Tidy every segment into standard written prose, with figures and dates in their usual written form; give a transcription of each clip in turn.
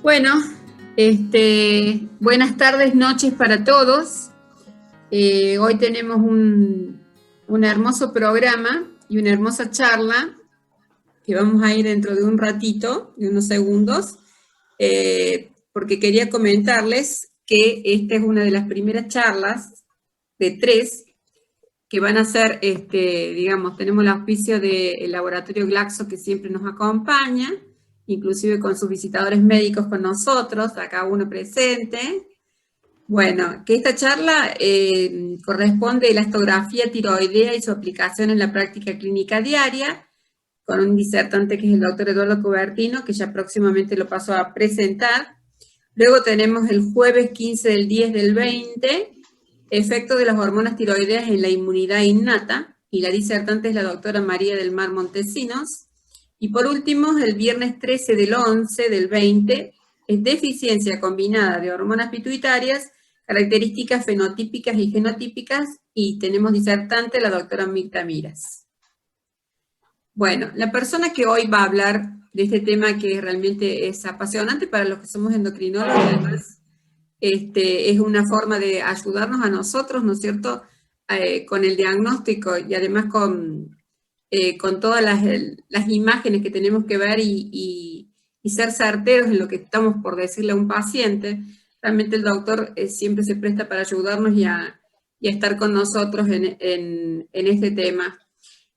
Bueno, buenas tardes, noches para todos. Hoy tenemos un hermoso programa y una hermosa charla que vamos a ir dentro de un ratito, de unos segundos, porque quería comentarles que esta es una de las primeras charlas de 3 que van a ser, digamos, tenemos el auspicio del laboratorio Glaxo que siempre nos acompaña, inclusive con sus visitadores médicos con nosotros, acá uno presente. Bueno, que esta charla corresponde a la elastografía tiroidea y su aplicación en la práctica clínica diaria, con un disertante que es el doctor Eduardo Cubertino, que ya próximamente lo paso a presentar. Luego tenemos el jueves 15 del 10 del 20, efecto de las hormonas tiroideas en la inmunidad innata, y la disertante es la doctora María del Mar Montesinos. Y por último, el viernes 13 del 11 del 20, es deficiencia combinada de hormonas pituitarias, características fenotípicas y genotípicas, y tenemos disertante la doctora Mirta Miras. Bueno, la persona que hoy va a hablar de este tema que realmente es apasionante para los que somos endocrinólogos, además es una forma de ayudarnos a nosotros, ¿no es cierto?, con el diagnóstico y además con todas las imágenes que tenemos que ver y ser certeros en lo que estamos por decirle a un paciente. Realmente el doctor siempre se presta para ayudarnos y a estar con nosotros en este tema.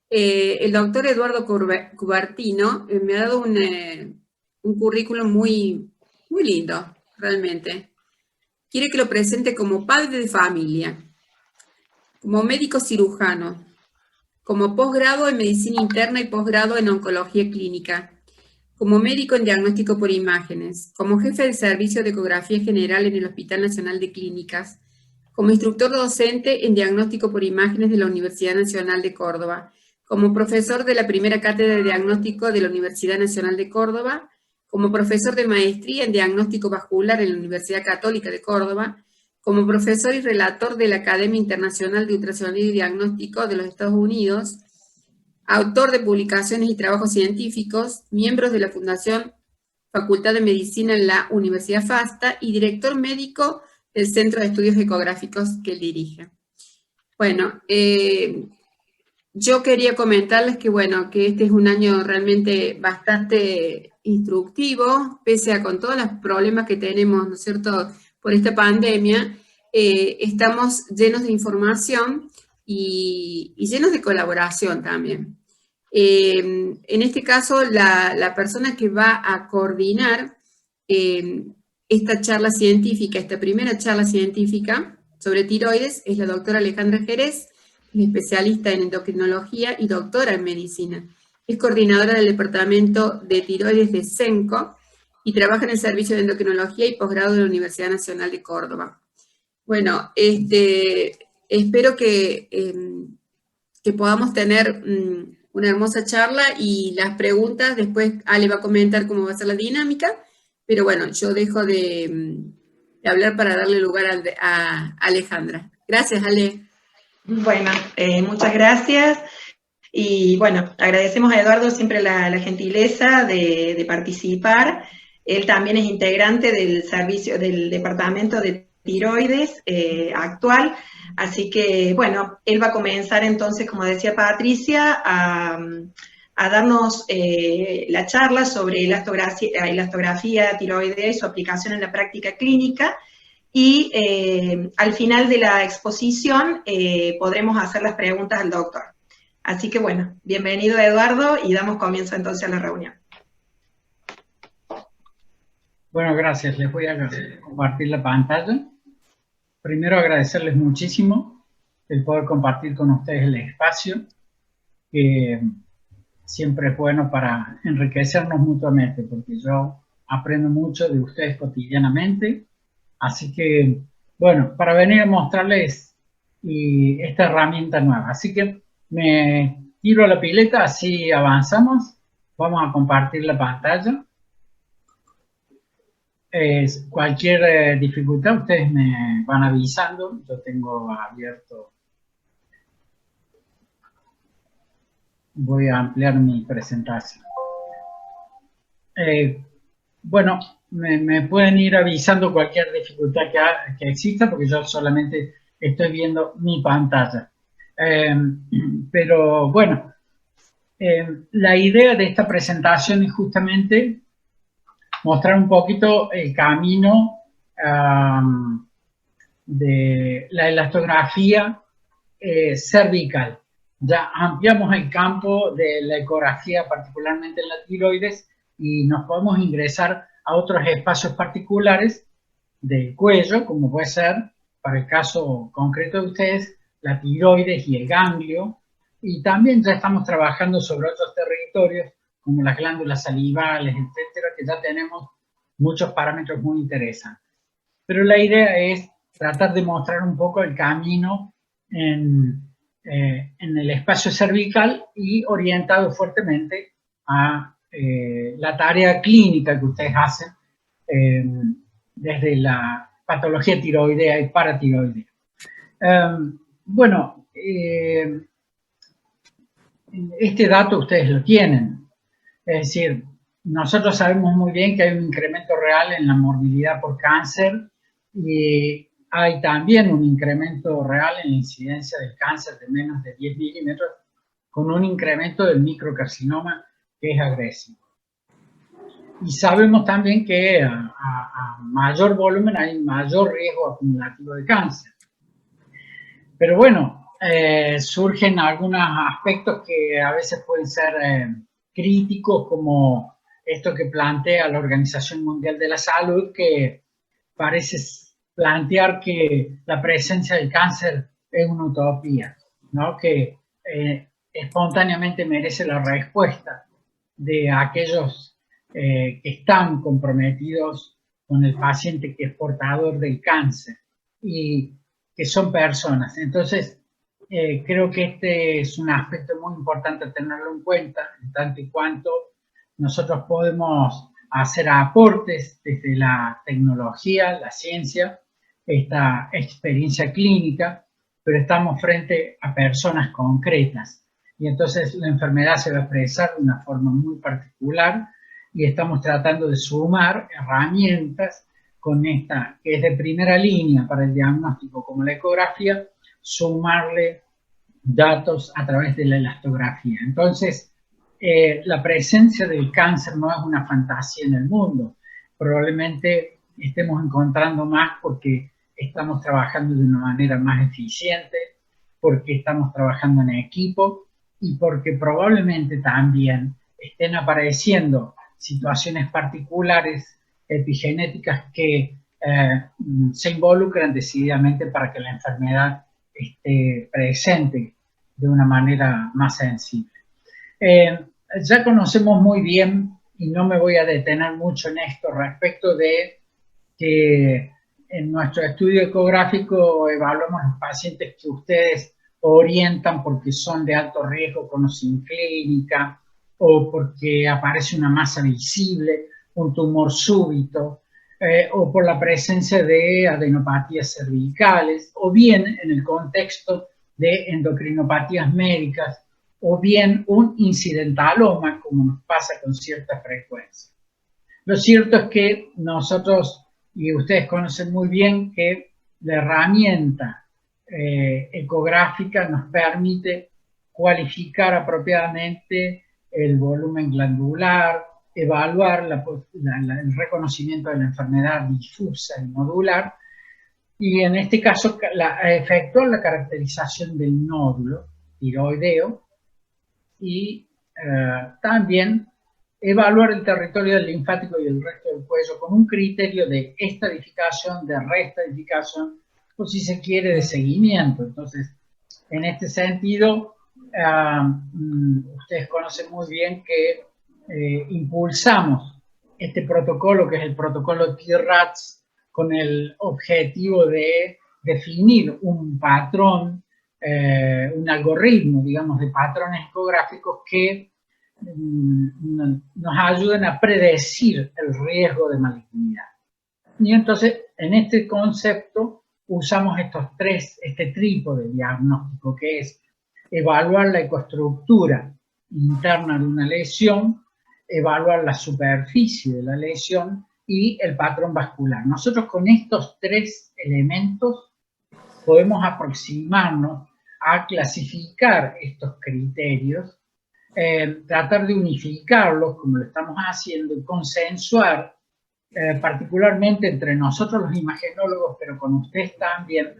El doctor Eduardo Cubertino me ha dado un currículum muy, muy lindo, realmente. Quiere que lo presente como padre de familia, como médico cirujano, como posgrado en medicina interna y posgrado en oncología clínica, como médico en diagnóstico por imágenes, como jefe del servicio de ecografía general en el Hospital Nacional de Clínicas, como instructor docente en diagnóstico por imágenes de la Universidad Nacional de Córdoba, como profesor de la primera cátedra de diagnóstico de la Universidad Nacional de Córdoba, como profesor de maestría en diagnóstico vascular en la Universidad Católica de Córdoba, como profesor y relator de la Academia Internacional de Ultrasonido y Diagnóstico de los Estados Unidos, autor de publicaciones y trabajos científicos, miembro de la Fundación Facultad de Medicina en la Universidad FASTA y director médico del Centro de Estudios Ecográficos que él dirige. Bueno, yo quería comentarles que, bueno, que este es un año realmente bastante instructivo, pese a con todos los problemas que tenemos, ¿no es cierto?, por esta pandemia, estamos llenos de información y llenos de colaboración también. En este caso, la persona que va a coordinar esta charla científica, esta primera charla científica sobre tiroides, es la doctora Alejandra Jerez, es especialista en endocrinología y doctora en medicina. Es coordinadora del departamento de tiroides de CENCO y trabaja en el servicio de endocrinología y posgrado de la Universidad Nacional de Córdoba. Bueno, espero que podamos tener una hermosa charla y las preguntas, después Ale va a comentar cómo va a ser la dinámica, pero bueno, yo dejo de hablar para darle lugar a Alejandra. Gracias, Ale. Bueno, muchas gracias. Y bueno, agradecemos a Eduardo siempre la gentileza de participar. Él también es integrante del servicio del departamento de tiroides actual, así que bueno, él va a comenzar entonces, como decía Patricia, a darnos la charla sobre elastografía tiroidea y su aplicación en la práctica clínica. Y al final de la exposición podremos hacer las preguntas al doctor. Así que bueno, bienvenido Eduardo y damos comienzo entonces a la reunión. Bueno, gracias. Les voy a compartir la pantalla. Primero agradecerles muchísimo el poder compartir con ustedes el espacio, que siempre es bueno para enriquecernos mutuamente, porque yo aprendo mucho de ustedes cotidianamente. Así que, bueno, para venir a mostrarles esta herramienta nueva. Así que me tiro a la pileta, así avanzamos. Vamos a compartir la pantalla. Cualquier dificultad ustedes me van avisando. Yo tengo abierto. Voy a ampliar mi presentación. bueno, me pueden ir avisando cualquier dificultad que exista, porque yo solamente estoy viendo mi pantalla. Pero bueno, la idea de esta presentación es justamente mostrar un poquito el camino de la elastografía cervical. Ya ampliamos el campo de la ecografía, particularmente en la tiroides, y nos podemos ingresar a otros espacios particulares del cuello, como puede ser, para el caso concreto de ustedes, la tiroides y el ganglio, y también ya estamos trabajando sobre otros territorios, como las glándulas salivales, etcétera, que ya tenemos muchos parámetros muy interesantes. Pero la idea es tratar de mostrar un poco el camino en el espacio cervical y orientado fuertemente a la tarea clínica que ustedes hacen desde la patología tiroidea y paratiroidea. Bueno, este dato ustedes lo tienen. Es decir, nosotros sabemos muy bien que hay un incremento real en la morbilidad por cáncer y hay también un incremento real en la incidencia del cáncer de menos de 10 milímetros con un incremento del microcarcinoma que es agresivo. Y sabemos también que a mayor volumen hay mayor riesgo acumulativo de cáncer. Pero bueno, surgen algunos aspectos que a veces pueden ser críticos, como esto que plantea la Organización Mundial de la Salud, que parece plantear que la presencia del cáncer es una utopía, ¿no? Que espontáneamente merece la respuesta de aquellos que están comprometidos con el paciente que es portador del cáncer y que son personas. Entonces, creo que este es un aspecto muy importante tenerlo en cuenta, en tanto y cuanto nosotros podemos hacer aportes desde la tecnología, la ciencia, esta experiencia clínica, pero estamos frente a personas concretas. Y entonces la enfermedad se va a expresar de una forma muy particular y estamos tratando de sumar herramientas con esta, que es de primera línea para el diagnóstico como la ecografía, sumarle datos a través de la elastografía. Entonces, la presencia del cáncer no es una fantasía en el mundo. Probablemente estemos encontrando más porque estamos trabajando de una manera más eficiente, porque estamos trabajando en equipo y porque probablemente también estén apareciendo situaciones particulares epigenéticas que se involucran decididamente para que la enfermedad esté presente de una manera más sensible. Ya conocemos muy bien, y no me voy a detener mucho en esto, respecto de que en nuestro estudio ecográfico evaluamos los pacientes que ustedes orientan porque son de alto riesgo con o sin clínica, o porque aparece una masa visible, un tumor súbito, o por la presencia de adenopatías cervicales, o bien en el contexto de endocrinopatías médicas, o bien un incidentaloma, como nos pasa con cierta frecuencia. Lo cierto es que nosotros, y ustedes conocen muy bien, que la herramienta ecográfica nos permite cualificar apropiadamente el volumen glandular, evaluar el reconocimiento de la enfermedad difusa y nodular, y en este caso efectuar la caracterización del nódulo tiroideo y también evaluar el territorio del linfático y el resto del cuello con un criterio de estadificación, de reestadificación, o si se quiere, de seguimiento. Entonces, en este sentido, ustedes conocen muy bien que impulsamos este protocolo, que es el protocolo TRATS, con el objetivo de definir un patrón, un algoritmo, digamos, de patrones ecográficos que nos ayuden a predecir el riesgo de malignidad. Y entonces, en este concepto, usamos este trípode diagnóstico, que es evaluar la ecoestructura interna de una lesión, evaluar la superficie de la lesión y el patrón vascular. Nosotros con estos tres elementos podemos aproximarnos a clasificar estos criterios, tratar de unificarlos como lo estamos haciendo y consensuar particularmente entre nosotros los imagenólogos, pero con ustedes también,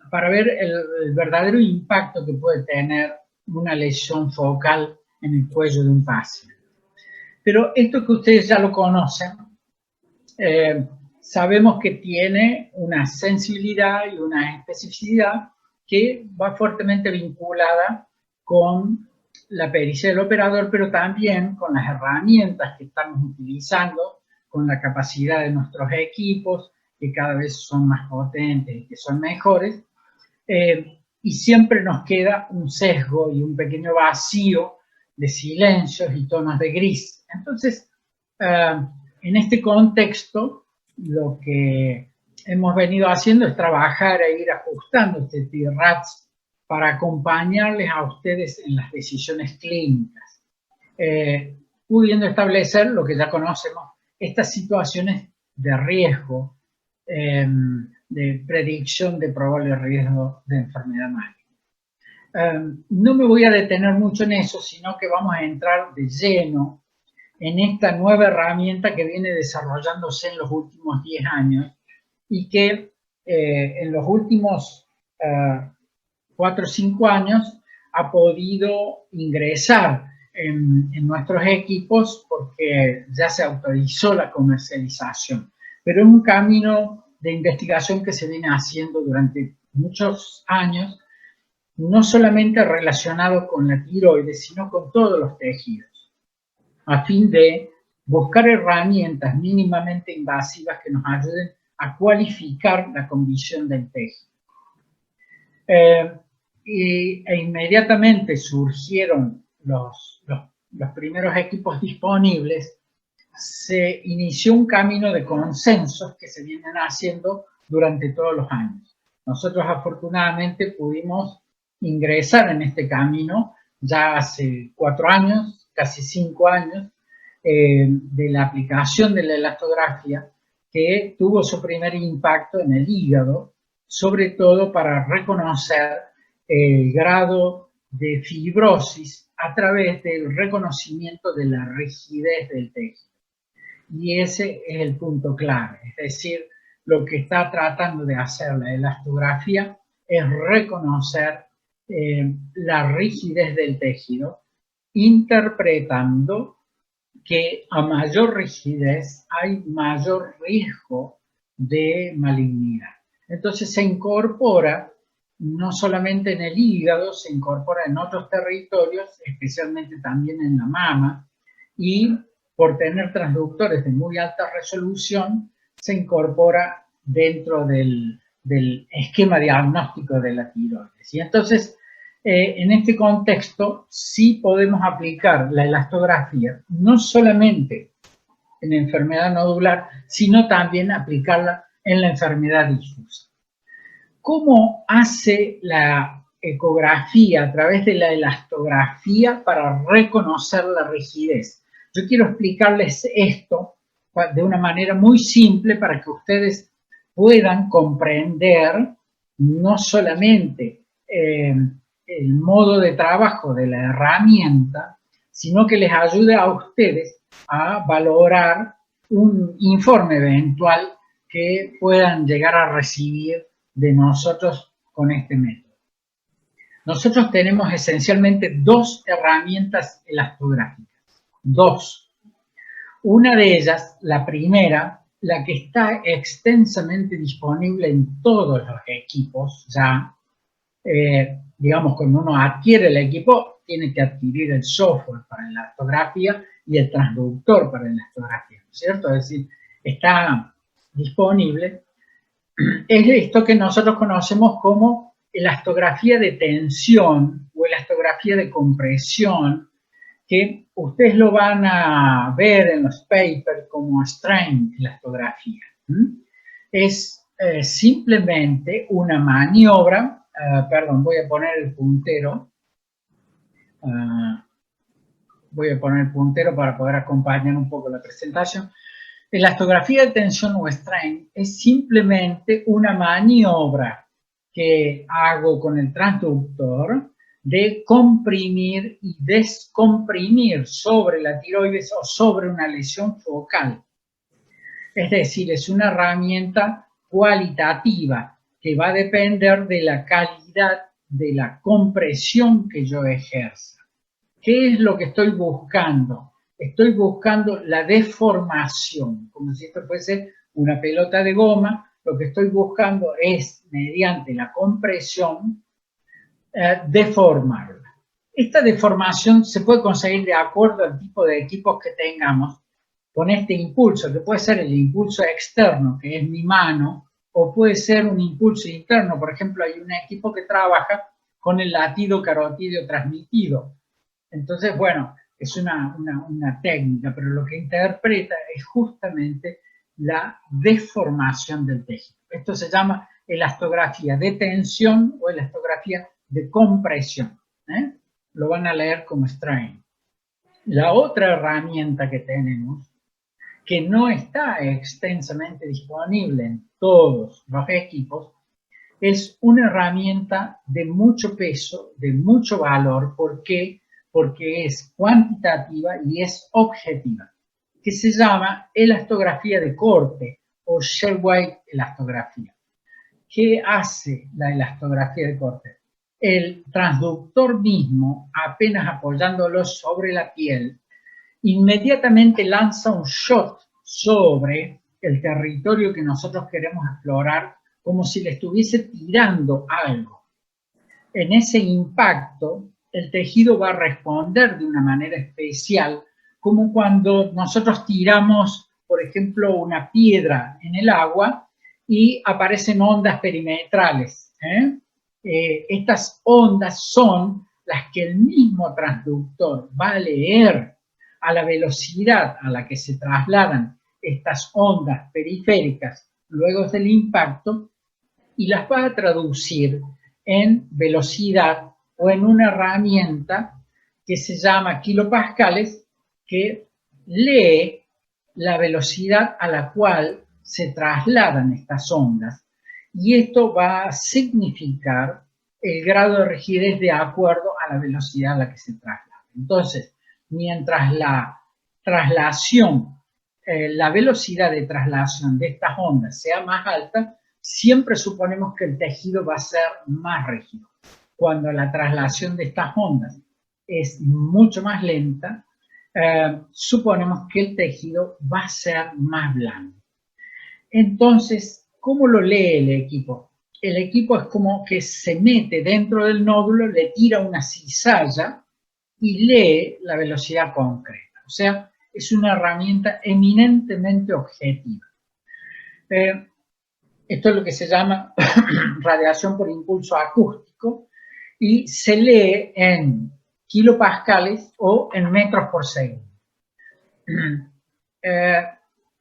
para ver el verdadero impacto que puede tener una lesión focal en el cuello de un paciente. Pero esto que ustedes ya lo conocen, sabemos que tiene una sensibilidad y una especificidad que va fuertemente vinculada con la pericia del operador, pero también con las herramientas que estamos utilizando, con la capacidad de nuestros equipos, que cada vez son más potentes y que son mejores, y siempre nos queda un sesgo y un pequeño vacío de silencios y tonos de gris. Entonces, en este contexto, lo que hemos venido haciendo es trabajar e ir ajustando este TRATS para acompañarles a ustedes en las decisiones clínicas, pudiendo establecer lo que ya conocemos, estas situaciones de riesgo, de predicción de probable riesgo de enfermedad maligna. No me voy a detener mucho en eso, sino que vamos a entrar de lleno en esta nueva herramienta que viene desarrollándose en los últimos 10 años y que en los últimos 4 o 5 años ha podido ingresar en nuestros equipos porque ya se autorizó la comercialización. Pero es un camino de investigación que se viene haciendo durante muchos años, no solamente relacionado con la tiroides, sino con todos los tejidos, a fin de buscar herramientas mínimamente invasivas que nos ayuden a cualificar la condición del tejido. E inmediatamente surgieron los primeros equipos disponibles, se inició un camino de consensos que se vienen haciendo durante todos los años. Nosotros afortunadamente pudimos ingresar en este camino ya hace 4 años, casi 5 años, de la aplicación de la elastografía, que tuvo su primer impacto en el hígado, sobre todo para reconocer el grado de fibrosis a través del reconocimiento de la rigidez del tejido. Y ese es el punto clave, es decir, lo que está tratando de hacer la elastografía es reconocer la rigidez del tejido, interpretando que a mayor rigidez hay mayor riesgo de malignidad. Entonces se incorpora no solamente en el hígado, se incorpora en otros territorios, especialmente también en la mama, y por tener transductores de muy alta resolución, se incorpora dentro del esquema diagnóstico de la tiroides. Y entonces, en este contexto, sí podemos aplicar la elastografía, no solamente en enfermedad nodular, sino también aplicarla en la enfermedad difusa. ¿Cómo hace la ecografía a través de la elastografía para reconocer la rigidez? Yo quiero explicarles esto de una manera muy simple para que ustedes puedan comprender no solamente el modo de trabajo de la herramienta, sino que les ayude a ustedes a valorar un informe eventual que puedan llegar a recibir de nosotros con este método. Nosotros tenemos esencialmente 2 herramientas elastográficas. 2. Una de ellas, la primera, la que está extensamente disponible en todos los equipos, ya, digamos, cuando uno adquiere el equipo, tiene que adquirir el software para la elastografía y el transductor para la elastografía, ¿no es cierto? Es decir, está disponible. Es esto que nosotros conocemos como elastografía de tensión o elastografía de compresión, que ustedes lo van a ver en los papers como strain elastografía. Es simplemente una maniobra, perdón, voy a poner el puntero, voy a poner el puntero para poder acompañar un poco la presentación. Elastografía de tensión o strain es simplemente una maniobra que hago con el transductor de comprimir y descomprimir sobre la tiroides o sobre una lesión focal. Es decir, es una herramienta cualitativa que va a depender de la calidad de la compresión que yo ejerza. ¿Qué es lo que estoy buscando? Estoy buscando la deformación, como si esto fuese una pelota de goma. Lo que estoy buscando es, mediante la compresión, deformarla. Esta deformación se puede conseguir de acuerdo al tipo de equipos que tengamos con este impulso, que puede ser el impulso externo, que es mi mano, o puede ser un impulso interno. Por ejemplo, hay un equipo que trabaja con el latido carotídeo transmitido. Entonces, bueno, es una técnica, pero lo que interpreta es justamente la deformación del tejido. Esto se llama elastografía de tensión o elastografía de compresión. Lo van a leer como strain. La otra herramienta que tenemos, que no está extensamente disponible en todos los equipos, es una herramienta de mucho peso, de mucho valor. ¿Por qué? Porque es cuantitativa y es objetiva, que se llama elastografía de corte o shear-wave elastografía. ¿Qué hace la elastografía de corte? El transductor mismo, apenas apoyándolo sobre la piel, inmediatamente lanza un shot sobre el territorio que nosotros queremos explorar, como si le estuviese tirando algo. En ese impacto, el tejido va a responder de una manera especial, como cuando nosotros tiramos, por ejemplo, una piedra en el agua y aparecen ondas perimetrales. Estas ondas son las que el mismo transductor va a leer a la velocidad a la que se trasladan estas ondas periféricas luego del impacto y las va a traducir en velocidad o en una herramienta que se llama kilopascales, que lee la velocidad a la cual se trasladan estas ondas. Y esto va a significar el grado de rigidez de acuerdo a la velocidad a la que se traslada. Entonces, mientras la traslación, la velocidad de traslación de estas ondas sea más alta, siempre suponemos que el tejido va a ser más rígido. Cuando la traslación de estas ondas es mucho más lenta, suponemos que el tejido va a ser más blando. Entonces, ¿cómo lo lee el equipo? El equipo es como que se mete dentro del nódulo, le tira una cizalla y lee la velocidad concreta. O sea, es una herramienta eminentemente objetiva. Esto es lo que se llama radiación por impulso acústico y se lee en kilopascales o en metros por segundo.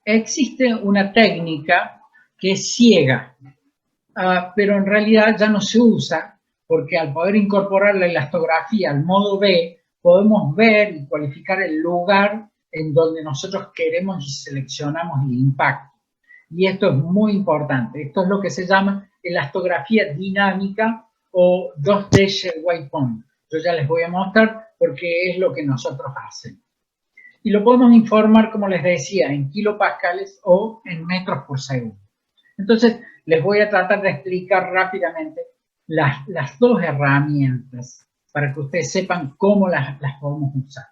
Existe una técnica que es ciega, pero en realidad ya no se usa porque al poder incorporar la elastografía al modo B, podemos ver y cualificar el lugar en donde nosotros queremos y seleccionamos el impacto. Y esto es muy importante. Esto es lo que se llama elastografía dinámica o 2D shear-wave point. Yo ya les voy a mostrar porque es lo que nosotros hacemos. Y lo podemos informar, como les decía, en kilopascales o en metros por segundo. Entonces, les voy a tratar de explicar rápidamente las dos herramientas para que ustedes sepan cómo las podemos usar.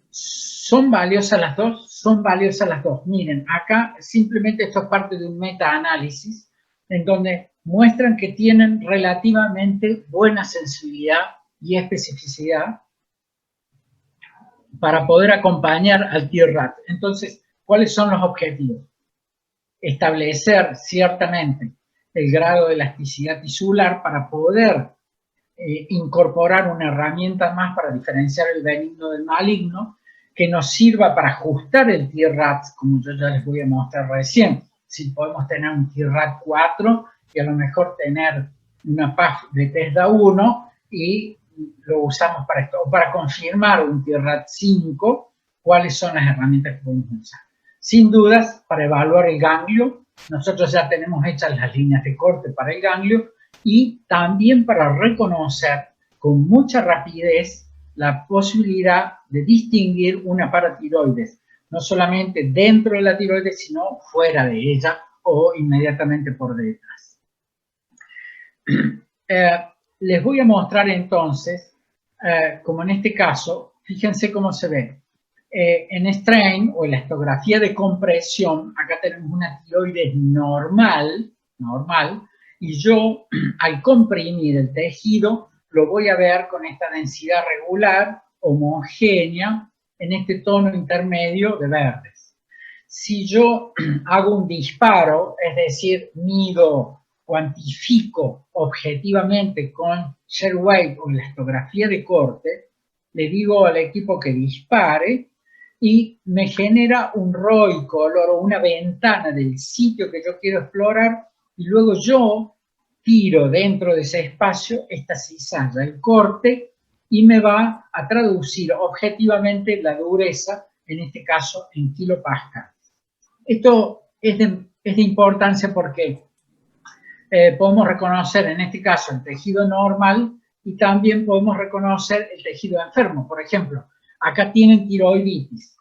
¿Son valiosas las dos? Son valiosas las dos. Miren, acá simplemente esto es parte de un metaanálisis en donde muestran que tienen relativamente buena sensibilidad y especificidad para poder acompañar al TIRRAT. Entonces, ¿cuáles son los objetivos? Establecer ciertamente el grado de elasticidad tisular para poder incorporar una herramienta más para diferenciar el benigno del maligno, que nos sirva para ajustar el TIRRAT, como yo ya les voy a mostrar recién. Si podemos tener un TIRRAT 4 y a lo mejor tener una PAF de TESDA 1 y lo usamos para esto, o para confirmar un TIRAT5, cuáles son las herramientas que podemos usar. Sin dudas, para evaluar el ganglio, nosotros ya tenemos hechas las líneas de corte para el ganglio, y también para reconocer con mucha rapidez la posibilidad de distinguir una paratiroides, no solamente dentro de la tiroides, sino fuera de ella o inmediatamente por detrás. Les voy a mostrar entonces, como en este caso, fíjense cómo se ve. En strain o elastografía de compresión, acá tenemos una tiroides normal, y yo al comprimir el tejido lo voy a ver con esta densidad regular, homogénea, en este tono intermedio de verdes. Si yo hago un disparo, es decir, mido, cuantifico objetivamente con shear weight o elastografía de corte, le digo al equipo que dispare y me genera un ROI color o una ventana del sitio que yo quiero explorar, y luego yo tiro dentro de ese espacio esta cizalla, el corte, y me va a traducir objetivamente la dureza, en este caso en kilopascales. Esto es de importancia porque podemos reconocer en este caso el tejido normal y también podemos reconocer el tejido enfermo. Por ejemplo, acá tienen tiroiditis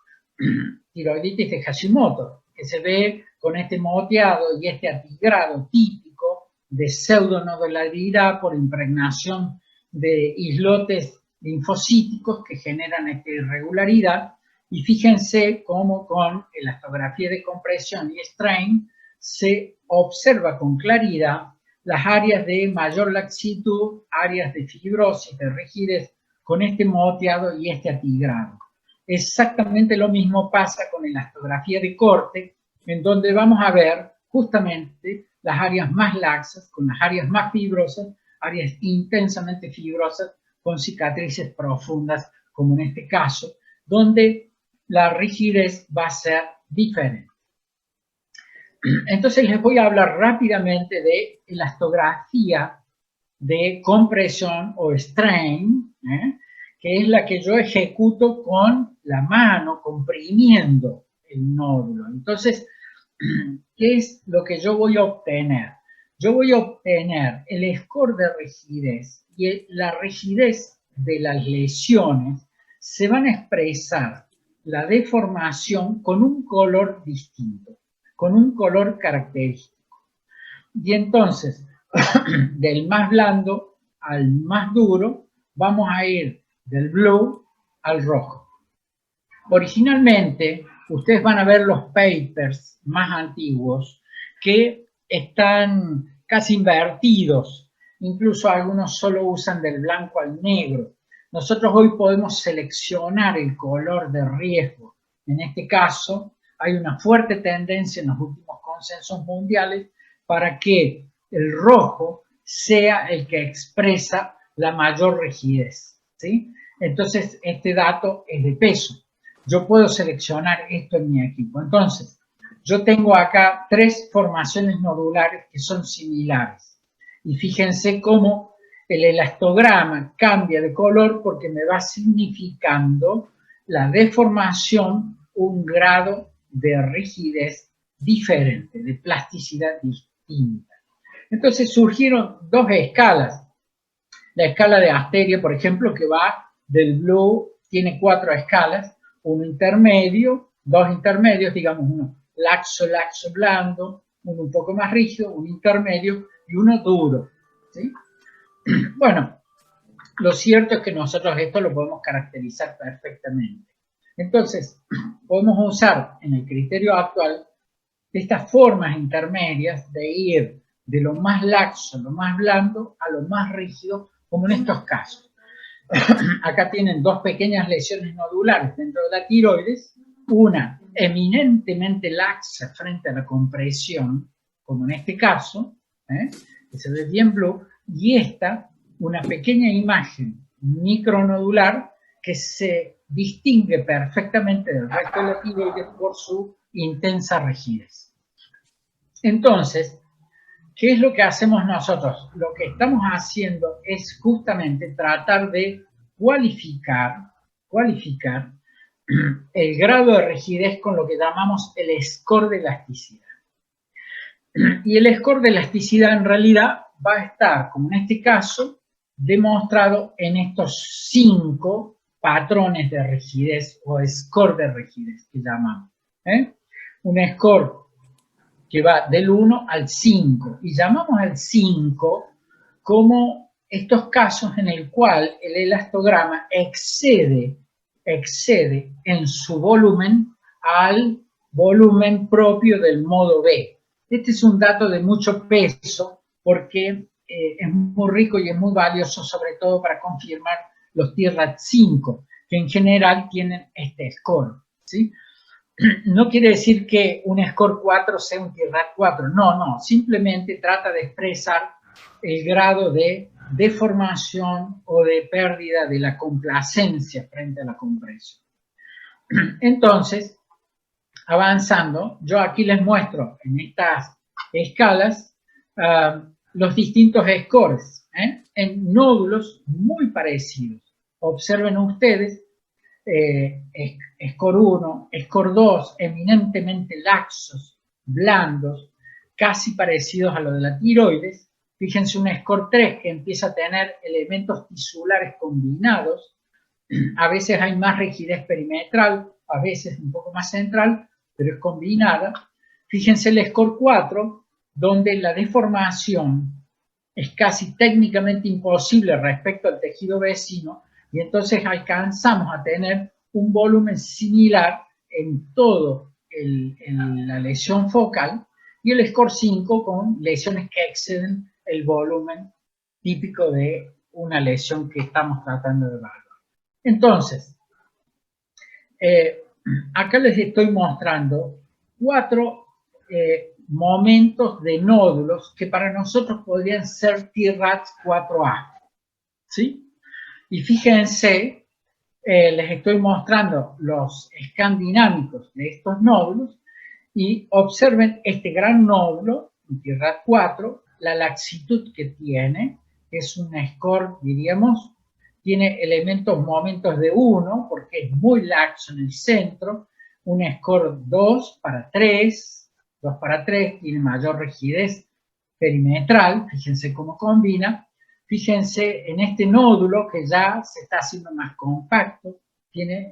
de Hashimoto, que se ve con este moteado y este atigrado típico de pseudonodularidad por impregnación de islotes linfocíticos que generan esta irregularidad. Y fíjense cómo con elastografía de compresión y strain se observa con claridad las áreas de mayor laxitud, áreas de fibrosis, de rigidez, con este moteado y este atigrado. Exactamente lo mismo pasa con elastografía de corte, en donde vamos a ver justamente las áreas más laxas, con las áreas más fibrosas, áreas intensamente fibrosas, con cicatrices profundas, como en este caso, donde la rigidez va a ser diferente. Entonces les voy a hablar rápidamente de elastografía de compresión o strain, que es la que yo ejecuto con la mano, comprimiendo el nódulo. Entonces, ¿qué es lo que yo voy a obtener? Yo voy a obtener el score de rigidez, y la rigidez de las lesiones se van a expresar la deformación con un color distinto, con un color característico. Y entonces, del más blando al más duro, vamos a ir del blue al rojo. Originalmente, ustedes van a ver los papers más antiguos que están casi invertidos, incluso algunos solo usan del blanco al negro. Nosotros hoy podemos seleccionar el color de riesgo. En este caso, hay una fuerte tendencia en los últimos consensos mundiales para que el rojo sea el que expresa la mayor rigidez, ¿sí? Entonces, este dato es de peso. Yo puedo seleccionar esto en mi equipo. Entonces, yo tengo acá 3 formaciones nodulares que son similares. Y fíjense cómo el elastograma cambia de color porque me va significando la deformación, un grado de rigidez diferente, de plasticidad distinta. Entonces surgieron 2 escalas. La escala de Asteria, por ejemplo, que va del blue, tiene 4 escalas, uno intermedio, 2 intermedios, digamos uno laxo, laxo, blando, uno un poco más rígido, un intermedio y uno duro, ¿sí? Bueno, lo cierto es que nosotros esto lo podemos caracterizar perfectamente. Entonces, podemos usar en el criterio actual estas formas intermedias de ir de lo más laxo, lo más blando, a lo más rígido, como en estos casos. Acá tienen 2 pequeñas lesiones nodulares dentro de la tiroides, una eminentemente laxa frente a la compresión, como en este caso, que se ve bien blue, y esta, una pequeña imagen micronodular que se distingue perfectamente del resto de la tiroides por su intensa rigidez. Entonces, ¿qué es lo que hacemos nosotros? Lo que estamos haciendo es justamente tratar de cualificar el grado de rigidez con lo que llamamos el score de elasticidad. Y el score de elasticidad en realidad va a estar, como en este caso, demostrado en estos 5 patrones de rigidez o score de rigidez que llamamos. Un score que va del 1 al 5 y llamamos al 5 como estos casos en el cual el elastograma excede en su volumen al volumen propio del modo B. Este es un dato de mucho peso porque es muy rico y es muy valioso, sobre todo para confirmar los TIRAD 5, que en general tienen este score, ¿sí? No quiere decir que un score 4 sea un TIRAD 4, no, simplemente trata de expresar el grado de deformación o de pérdida de la complacencia frente a la compresión. Entonces, avanzando, yo aquí les muestro en estas escalas los distintos scores, en nódulos muy parecidos. Observen ustedes, score 1, score 2, eminentemente laxos, blandos, casi parecidos a lo de la tiroides. Fíjense un score 3 que empieza a tener elementos tisulares combinados. A veces hay más rigidez perimetral, a veces un poco más central, pero es combinada. Fíjense el score 4, donde la deformación es casi técnicamente imposible respecto al tejido vecino, y entonces alcanzamos a tener un volumen similar en todo la lesión focal, y el score 5 con lesiones que exceden el volumen típico de una lesión que estamos tratando de evaluar. Entonces, acá les estoy mostrando 4 momentos de nódulos que para nosotros podrían ser TIRADS 4A, ¿sí? Y fíjense, les estoy mostrando los scans dinámicos de estos nódulos y observen este gran nódulo, un TIRAD 4, la laxitud que tiene, es un score, diríamos, tiene elementos, momentos de 1, porque es muy laxo en el centro, un score 2 para 3, 2 para 3, tiene mayor rigidez perimetral, fíjense cómo combina, fíjense en este nódulo que ya se está haciendo más compacto,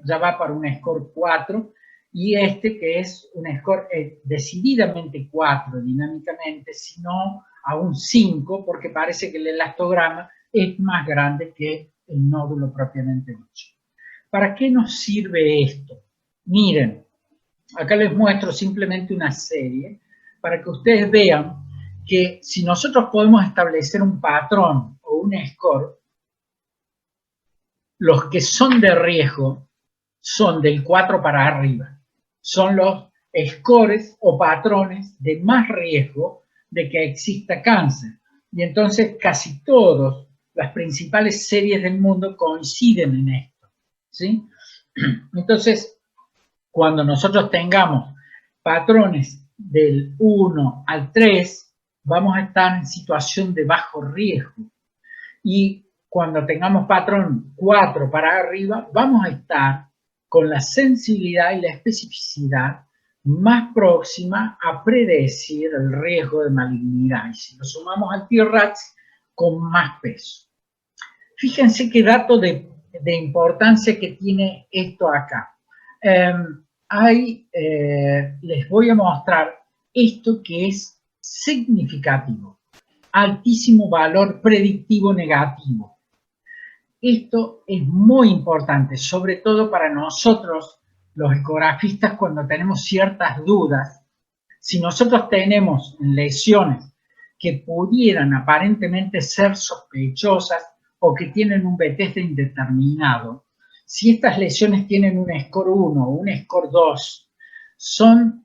ya va para un score 4, y este que es un score decididamente 4 dinámicamente, sino a un 5, porque parece que el elastograma es más grande que el nódulo propiamente dicho. ¿Para qué nos sirve esto? Miren, acá les muestro simplemente una serie para que ustedes vean que si nosotros podemos establecer un patrón o un score, los que son de riesgo son del 4 para arriba. Son los scores o patrones de más riesgo de que exista cáncer. Y entonces casi todas las principales series del mundo coinciden en esto, ¿sí? Entonces, cuando nosotros tengamos patrones del 1 al 3, vamos a estar en situación de bajo riesgo. Y cuando tengamos patrón 4 para arriba, vamos a estar con la sensibilidad y la especificidad más próxima a predecir el riesgo de malignidad. Y si lo sumamos al TIRADS, con más peso. Fíjense qué dato de importancia que tiene esto acá. Les voy a mostrar esto que es significativo. Altísimo valor predictivo negativo. Esto es muy importante, sobre todo para nosotros, los ecografistas, cuando tenemos ciertas dudas. Si nosotros tenemos lesiones que pudieran aparentemente ser sospechosas o que tienen un BTS indeterminado, si estas lesiones tienen un score 1 o un score 2, son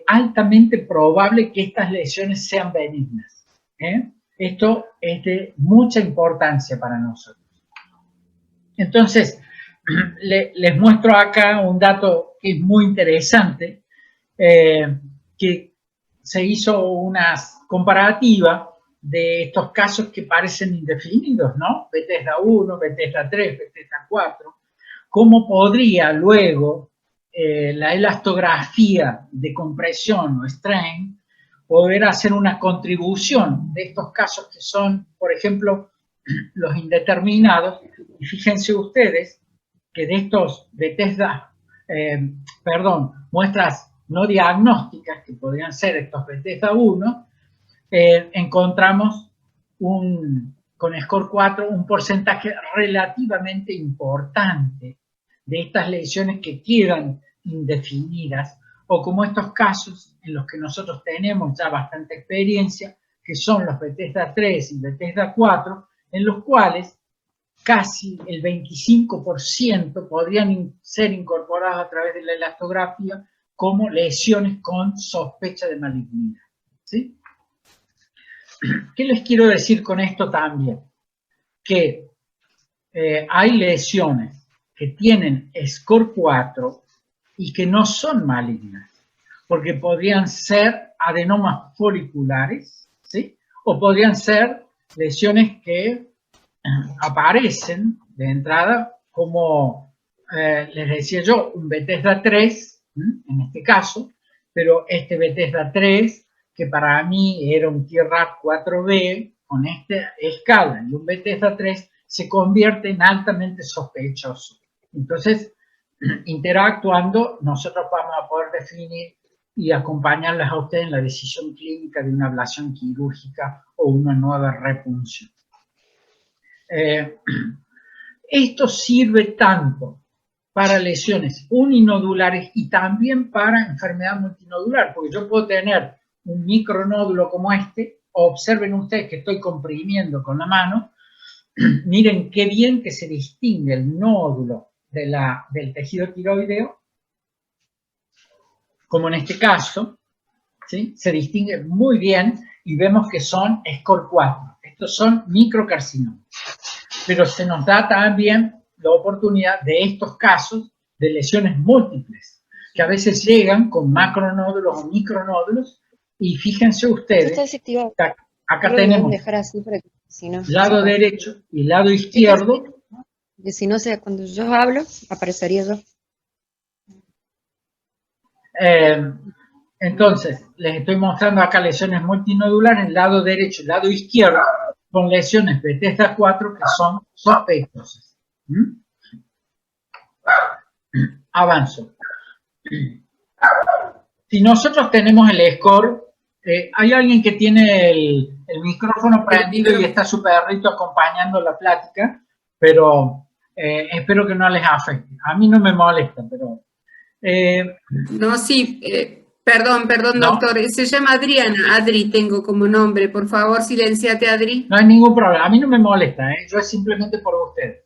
altamente probable que estas lesiones sean benignas. Esto es de mucha importancia para nosotros. Entonces, les muestro acá un dato que es muy interesante, que se hizo unas comparativa de estos casos que parecen indefinidos, ¿no? Bethesda 1, Bethesda 3, Bethesda 4. ¿Cómo podría luego la elastografía de compresión o strain poder hacer una contribución de estos casos que son, por ejemplo, los indeterminados? Y fíjense ustedes que de estos Bethesda, muestras no diagnósticas, que podrían ser estos Bethesda 1, encontramos con score 4 un porcentaje relativamente importante de estas lesiones que quedan indefinidas, o como estos casos en los que nosotros tenemos ya bastante experiencia, que son los Bethesda 3 y Bethesda 4, en los cuales casi el 25% podrían ser incorporados a través de la elastografía como lesiones con sospecha de malignidad, ¿sí? ¿Qué les quiero decir con esto también? Que hay lesiones que tienen score 4 y que no son malignas, porque podrían ser adenomas foliculares, ¿sí? O podrían ser lesiones que aparecen de entrada como, les decía yo, un Bethesda 3, en este caso, pero este Bethesda 3, que para mí era un TRAP 4B, con esta escala y un Bethesda 3, se convierte en altamente sospechoso. Entonces, interactuando, nosotros vamos a poder definir y acompañarles a ustedes en la decisión clínica de una ablación quirúrgica o una nueva repunción. Esto sirve tanto para lesiones uninodulares y también para enfermedad multinodular, porque yo puedo tener un micronódulo como este. Observen ustedes que estoy comprimiendo con la mano. Miren qué bien que se distingue el nódulo del tejido tiroideo, como en este caso, ¿sí? Se distingue muy bien y vemos que son score 4. Estos son microcarcinomas. Pero se nos da también la oportunidad de estos casos de lesiones múltiples, que a veces llegan con macronódulos o micronódulos, y fíjense ustedes, acá tenemos lado derecho y lado izquierdo. Que si no sé, cuando yo hablo, aparecería yo. Entonces, les estoy mostrando acá lesiones multinodulares, el lado derecho y el lado izquierdo, con lesiones Bethesda 4 que son sospechosas. Avanzo. Si nosotros tenemos el score, hay alguien que tiene el micrófono prendido y está su perrito acompañando la plática, pero espero que no les afecte. A mí no me molesta, pero... no, sí, perdón, ¿no? Doctor, se llama Adriana, Adri tengo como nombre, por favor, silenciate, Adri. No hay ningún problema, a mí no me molesta, yo es simplemente por ustedes.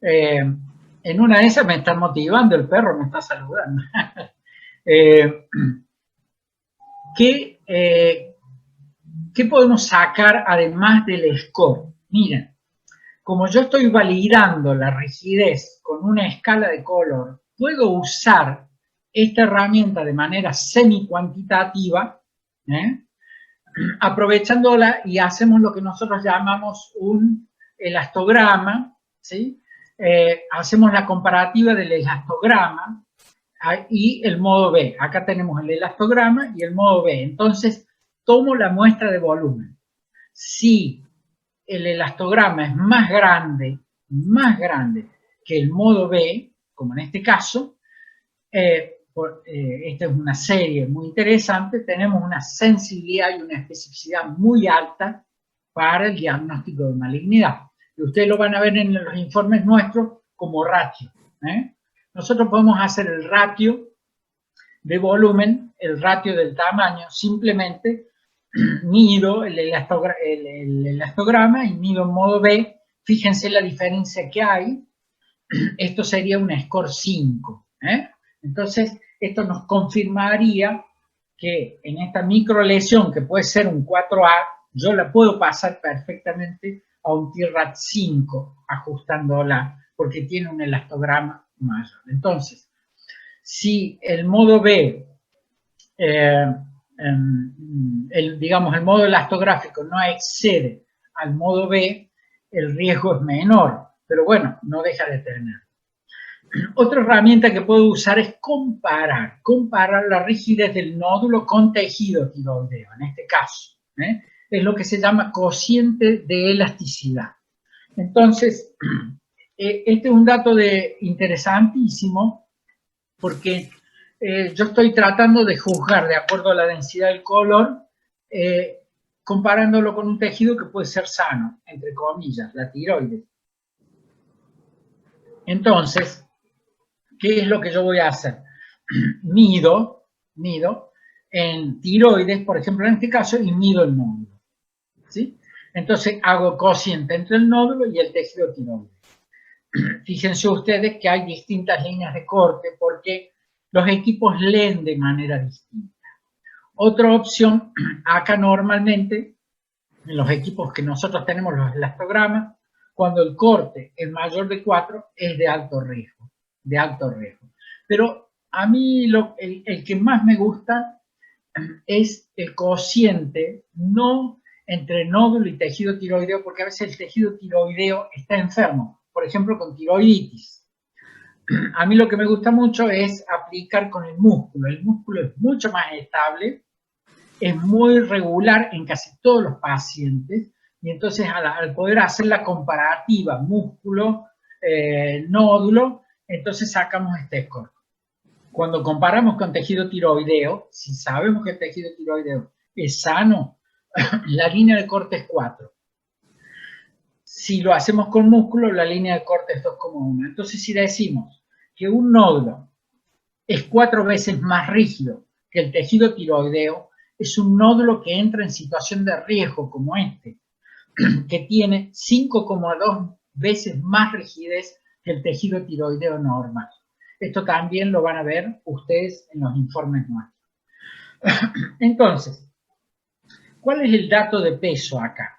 En una de esas me están motivando, el perro me está saludando. ¿Qué podemos sacar además del score? Miren, como yo estoy validando la rigidez con una escala de color, puedo usar esta herramienta de manera semi-cuantitativa, aprovechándola, y hacemos lo que nosotros llamamos un elastograma, ¿sí? Hacemos la comparativa del elastograma y el modo B. Acá tenemos el elastograma y el modo B. Entonces, tomo la muestra de volumen. Si el elastograma es más grande que el modo B, como en este caso, esta es una serie muy interesante, tenemos una sensibilidad y una especificidad muy alta para el diagnóstico de malignidad. Y ustedes lo van a ver en los informes nuestros como ratio. Nosotros podemos hacer el ratio de volumen, el ratio del tamaño, simplemente mido el elastograma y mido en modo B. Fíjense la diferencia que hay. Esto sería un score 5. Entonces, esto nos confirmaría que en esta microlesión, que puede ser un 4A, yo la puedo pasar perfectamente a un TRAT 5, ajustándola, porque tiene un elastograma mayor. Entonces, si el modo B digamos, el modo elastográfico no excede al modo B, el riesgo es menor, pero bueno, no deja de tener. Otra herramienta que puedo usar es comparar la rigidez del nódulo con tejido tiroideo, en este caso. Es lo que se llama cociente de elasticidad. Entonces, este es un dato interesantísimo porque yo estoy tratando de juzgar de acuerdo a la densidad del color, comparándolo con un tejido que puede ser sano, entre comillas, la tiroides. Entonces, ¿qué es lo que yo voy a hacer? Mido en tiroides, por ejemplo, en este caso, y mido el nódulo, ¿sí? Entonces hago cociente entre el nódulo y el tejido tiroideo. Fíjense ustedes que hay distintas líneas de corte porque los equipos leen de manera distinta. Otra opción, acá normalmente, en los equipos que nosotros tenemos, los elastogramas, cuando el corte es mayor de 4, es de alto riesgo. Pero a mí el que más me gusta es el cociente, no entre nódulo y tejido tiroideo, porque a veces el tejido tiroideo está enfermo, por ejemplo con tiroiditis. A mí lo que me gusta mucho es aplicar con el músculo es mucho más estable, es muy regular en casi todos los pacientes, y entonces al poder hacer la comparativa músculo-nódulo, entonces sacamos este score. Cuando comparamos con tejido tiroideo, si sabemos que el tejido tiroideo es sano, la línea de corte es 4. Si lo hacemos con músculo, la línea de corte es 2,1. Entonces, si decimos que un nódulo es 4 veces más rígido que el tejido tiroideo, es un nódulo que entra en situación de riesgo como este, que tiene 5,2 veces más rigidez que el tejido tiroideo normal. Esto también lo van a ver ustedes en los informes nuestros. Entonces, ¿cuál es el dato de peso acá?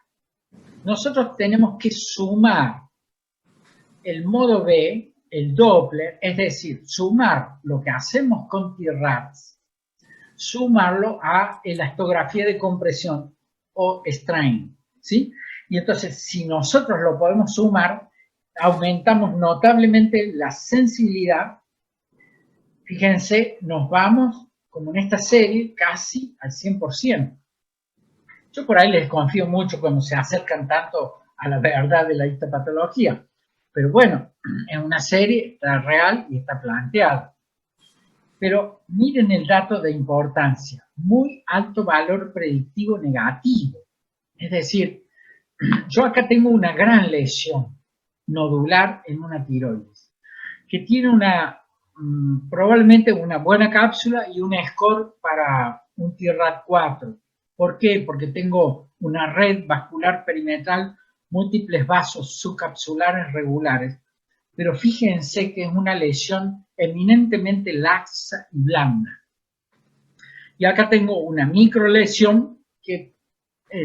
Nosotros tenemos que sumar el modo B, el Doppler, es decir, sumar lo que hacemos con TIRADS, sumarlo a elastografía de compresión o strain, ¿sí? Y entonces, si nosotros lo podemos sumar, aumentamos notablemente la sensibilidad. Fíjense, nos vamos, como en esta serie, casi al 100%. Yo por ahí les desconfío mucho cuando se acercan tanto a la verdad de la histopatología. Pero bueno, en una serie está real y está planteada. Pero miren el dato de importancia. Muy alto valor predictivo negativo. Es decir, yo acá tengo una gran lesión nodular en una tiroides, que tiene probablemente una buena cápsula y un score para un TIRAD 4. ¿Por qué? Porque tengo una red vascular perimetral, múltiples vasos subcapsulares regulares, pero fíjense que es una lesión eminentemente laxa y blanda. Y acá tengo una microlesión que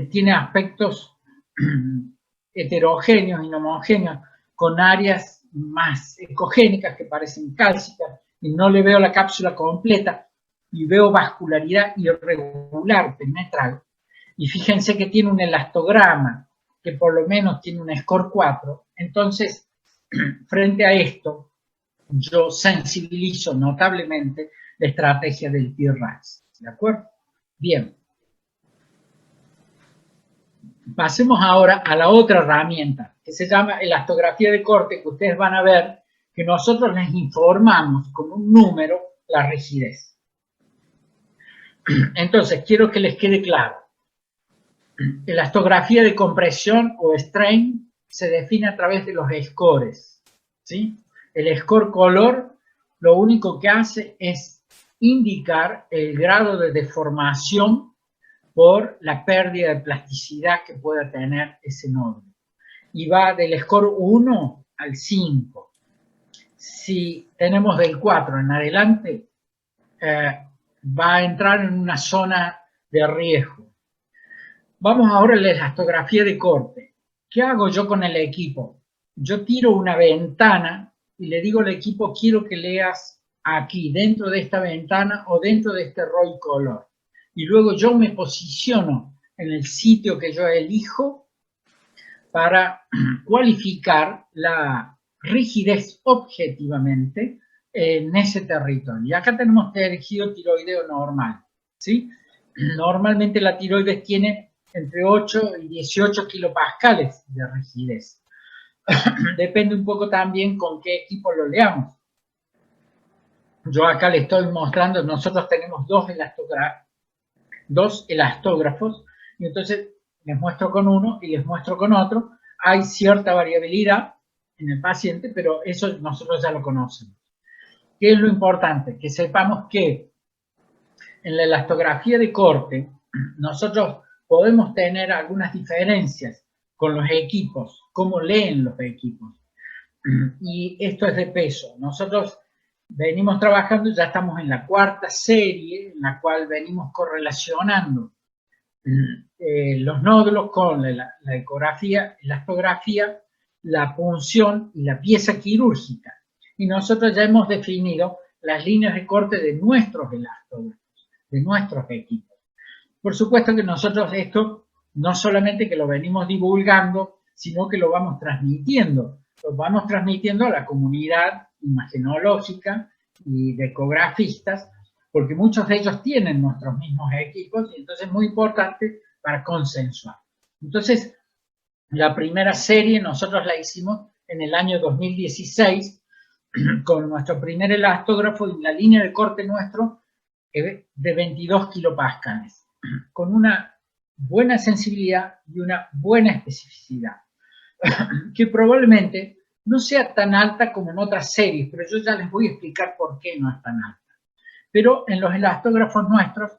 tiene aspectos heterogéneos y no homogéneos, con áreas más ecogénicas que parecen cálcicas, y no le veo la cápsula completa, y veo vascularidad irregular perimetral. Y fíjense que tiene un elastograma que por lo menos tiene un score 4. Entonces, frente a esto, yo sensibilizo notablemente la estrategia del TIRADS. ¿De acuerdo? Bien. Pasemos ahora a la otra herramienta, que se llama elastografía de corte, que ustedes van a ver que nosotros les informamos con un número la rigidez. Entonces, quiero que les quede claro. Elastografía de compresión o strain se define a través de los scores, ¿sí? El score color lo único que hace es indicar el grado de deformación por la pérdida de plasticidad que pueda tener ese nódulo. Y va del score 1 al 5. Si tenemos del 4 en adelante, va a entrar en una zona de riesgo. Vamos ahora a la elastografía de corte. ¿Qué hago yo con el equipo? Yo tiro una ventana y le digo al equipo, quiero que leas aquí, dentro de esta ventana o dentro de este roll color. y luego yo me posiciono en el sitio que yo elijo para cualificar la rigidez objetivamente en ese territorio. Y acá tenemos tejido tiroideo normal, ¿sí? Normalmente la tiroides tiene entre 8 y 18 kilopascales de rigidez. Depende un poco también con qué equipo lo leamos. Yo acá le estoy mostrando, nosotros tenemos dos elastógrafos, y entonces les muestro con uno y les muestro con otro. Hay cierta variabilidad en el paciente, pero eso nosotros ya lo conocemos. ¿Qué es lo importante? Que sepamos que en la elastografía de corte nosotros podemos tener algunas diferencias con los equipos, cómo leen los equipos. Y esto es de peso. Nosotros venimos trabajando, ya estamos en la cuarta serie, en la cual venimos correlacionando los nódulos con la ecografía, elastografía, la punción y la pieza quirúrgica. Y nosotros ya hemos definido las líneas de corte de nuestros elastógrafos, de nuestros equipos. Por supuesto que nosotros esto no solamente que lo venimos divulgando, sino que lo vamos transmitiendo. Lo vamos transmitiendo a la comunidad imagenológica y de ecografistas, porque muchos de ellos tienen nuestros mismos equipos, y entonces es muy importante para consensuar. Entonces, la primera serie nosotros la hicimos en el año 2016, con nuestro primer elastógrafo y la línea de corte nuestro de 22 kilopascales, con una buena sensibilidad y una buena especificidad, que probablemente no sea tan alta como en otras series, pero yo ya les voy a explicar por qué no es tan alta. Pero en los elastógrafos nuestros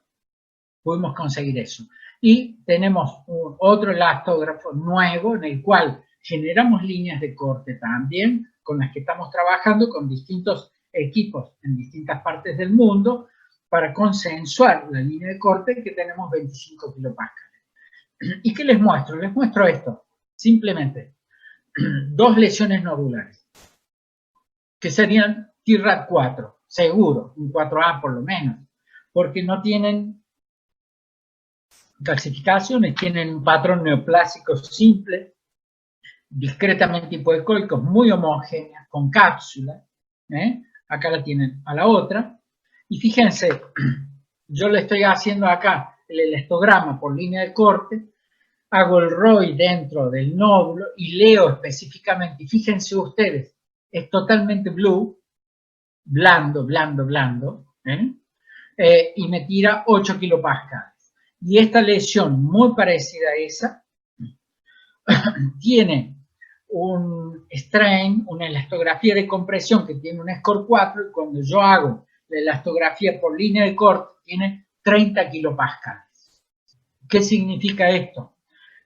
pudimos conseguir eso. Y tenemos otro elastógrafo nuevo en el cual generamos líneas de corte también, con las que estamos trabajando con distintos equipos en distintas partes del mundo para consensuar la línea de corte que tenemos 25 kilopascales. ¿Y qué les muestro? Les muestro esto, simplemente. Dos lesiones nodulares, que serían TIRAD 4, seguro, un 4A por lo menos, porque no tienen calcificaciones, tienen un patrón neoplásico simple, discretamente hipoecoicos, muy homogéneas, con cápsula. Acá la tienen a la otra. Y fíjense, yo le estoy haciendo acá el elastograma por línea de corte, hago el ROI dentro del nódulo y leo específicamente. Y fíjense ustedes, es totalmente blue, blando, blando, blando, y me tira 8 kilopascales. Y esta lesión, muy parecida a esa, tiene un strain, una elastografía de compresión que tiene un score 4, y cuando yo hago la elastografía por línea de corte tiene 30 kilopascales. ¿Qué significa esto?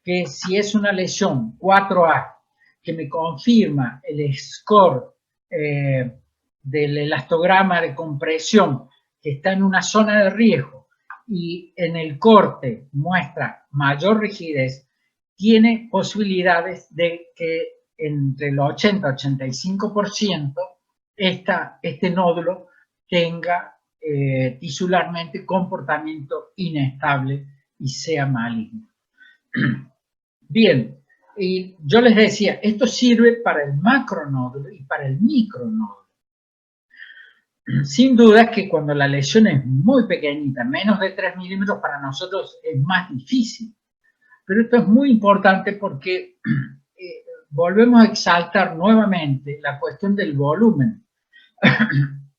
Que si es una lesión 4A que me confirma el score del elastograma de compresión que está en una zona de riesgo y en el corte muestra mayor rigidez, tiene posibilidades de que entre el 80 y 85% este nódulo tenga tisularmente comportamiento inestable y sea maligno. Bien, y yo les decía, esto sirve para el macronódulo y para el micronódulo. Sin duda que cuando la lesión es muy pequeñita, menos de 3 milímetros, para nosotros es más difícil. Pero esto es muy importante porque volvemos a exaltar nuevamente la cuestión del volumen.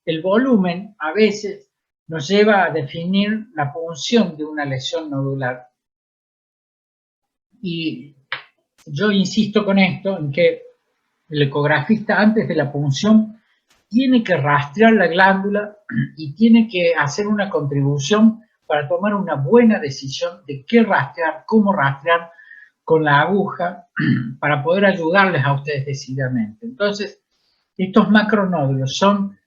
El volumen a veces nos lleva a definir la punción de una lesión nodular. Y yo insisto con esto, en que el ecografista antes de la punción tiene que rastrear la glándula y tiene que hacer una contribución para tomar una buena decisión de qué rastrear, cómo rastrear con la aguja para poder ayudarles a ustedes decididamente. Entonces, estos macronódulos son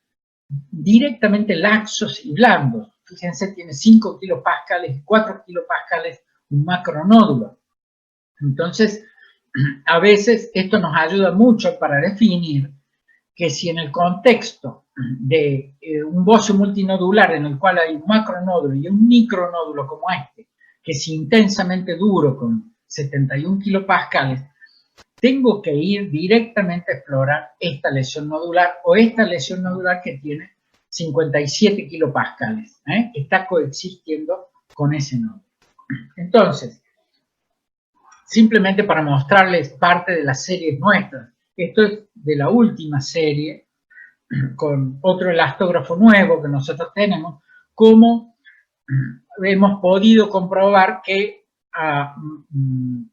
directamente laxos y blandos. Fíjense, tiene 5 kilopascales, 4 kilopascales, un macronódulo. Entonces, a veces esto nos ayuda mucho para definir que si en el contexto de un bocio multinodular en el cual hay un macronódulo y un micronódulo como este, que es intensamente duro con 71 kilopascales, tengo que ir directamente a explorar esta lesión nodular o esta lesión nodular que tiene 57 kilopascales, que está coexistiendo con ese nódulo. Entonces, simplemente para mostrarles parte de las series nuestras, esto es de la última serie, con otro elastógrafo nuevo que nosotros tenemos, cómo hemos podido comprobar que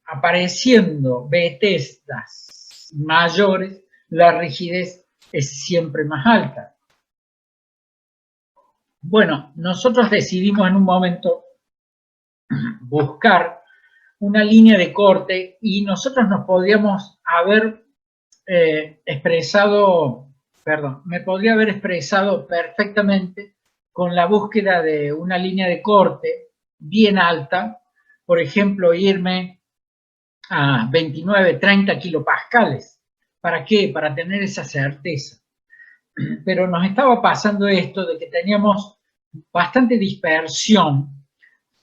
apareciendo vetetas mayores, la rigidez es siempre más alta. Bueno, nosotros decidimos en un momento buscar una línea de corte y nosotros nos podríamos haber me podría haber expresado perfectamente con la búsqueda de una línea de corte bien alta, por ejemplo, irme a 29, 30 kilopascales. ¿Para qué? Para tener esa certeza. Pero nos estaba pasando esto de que teníamos bastante dispersión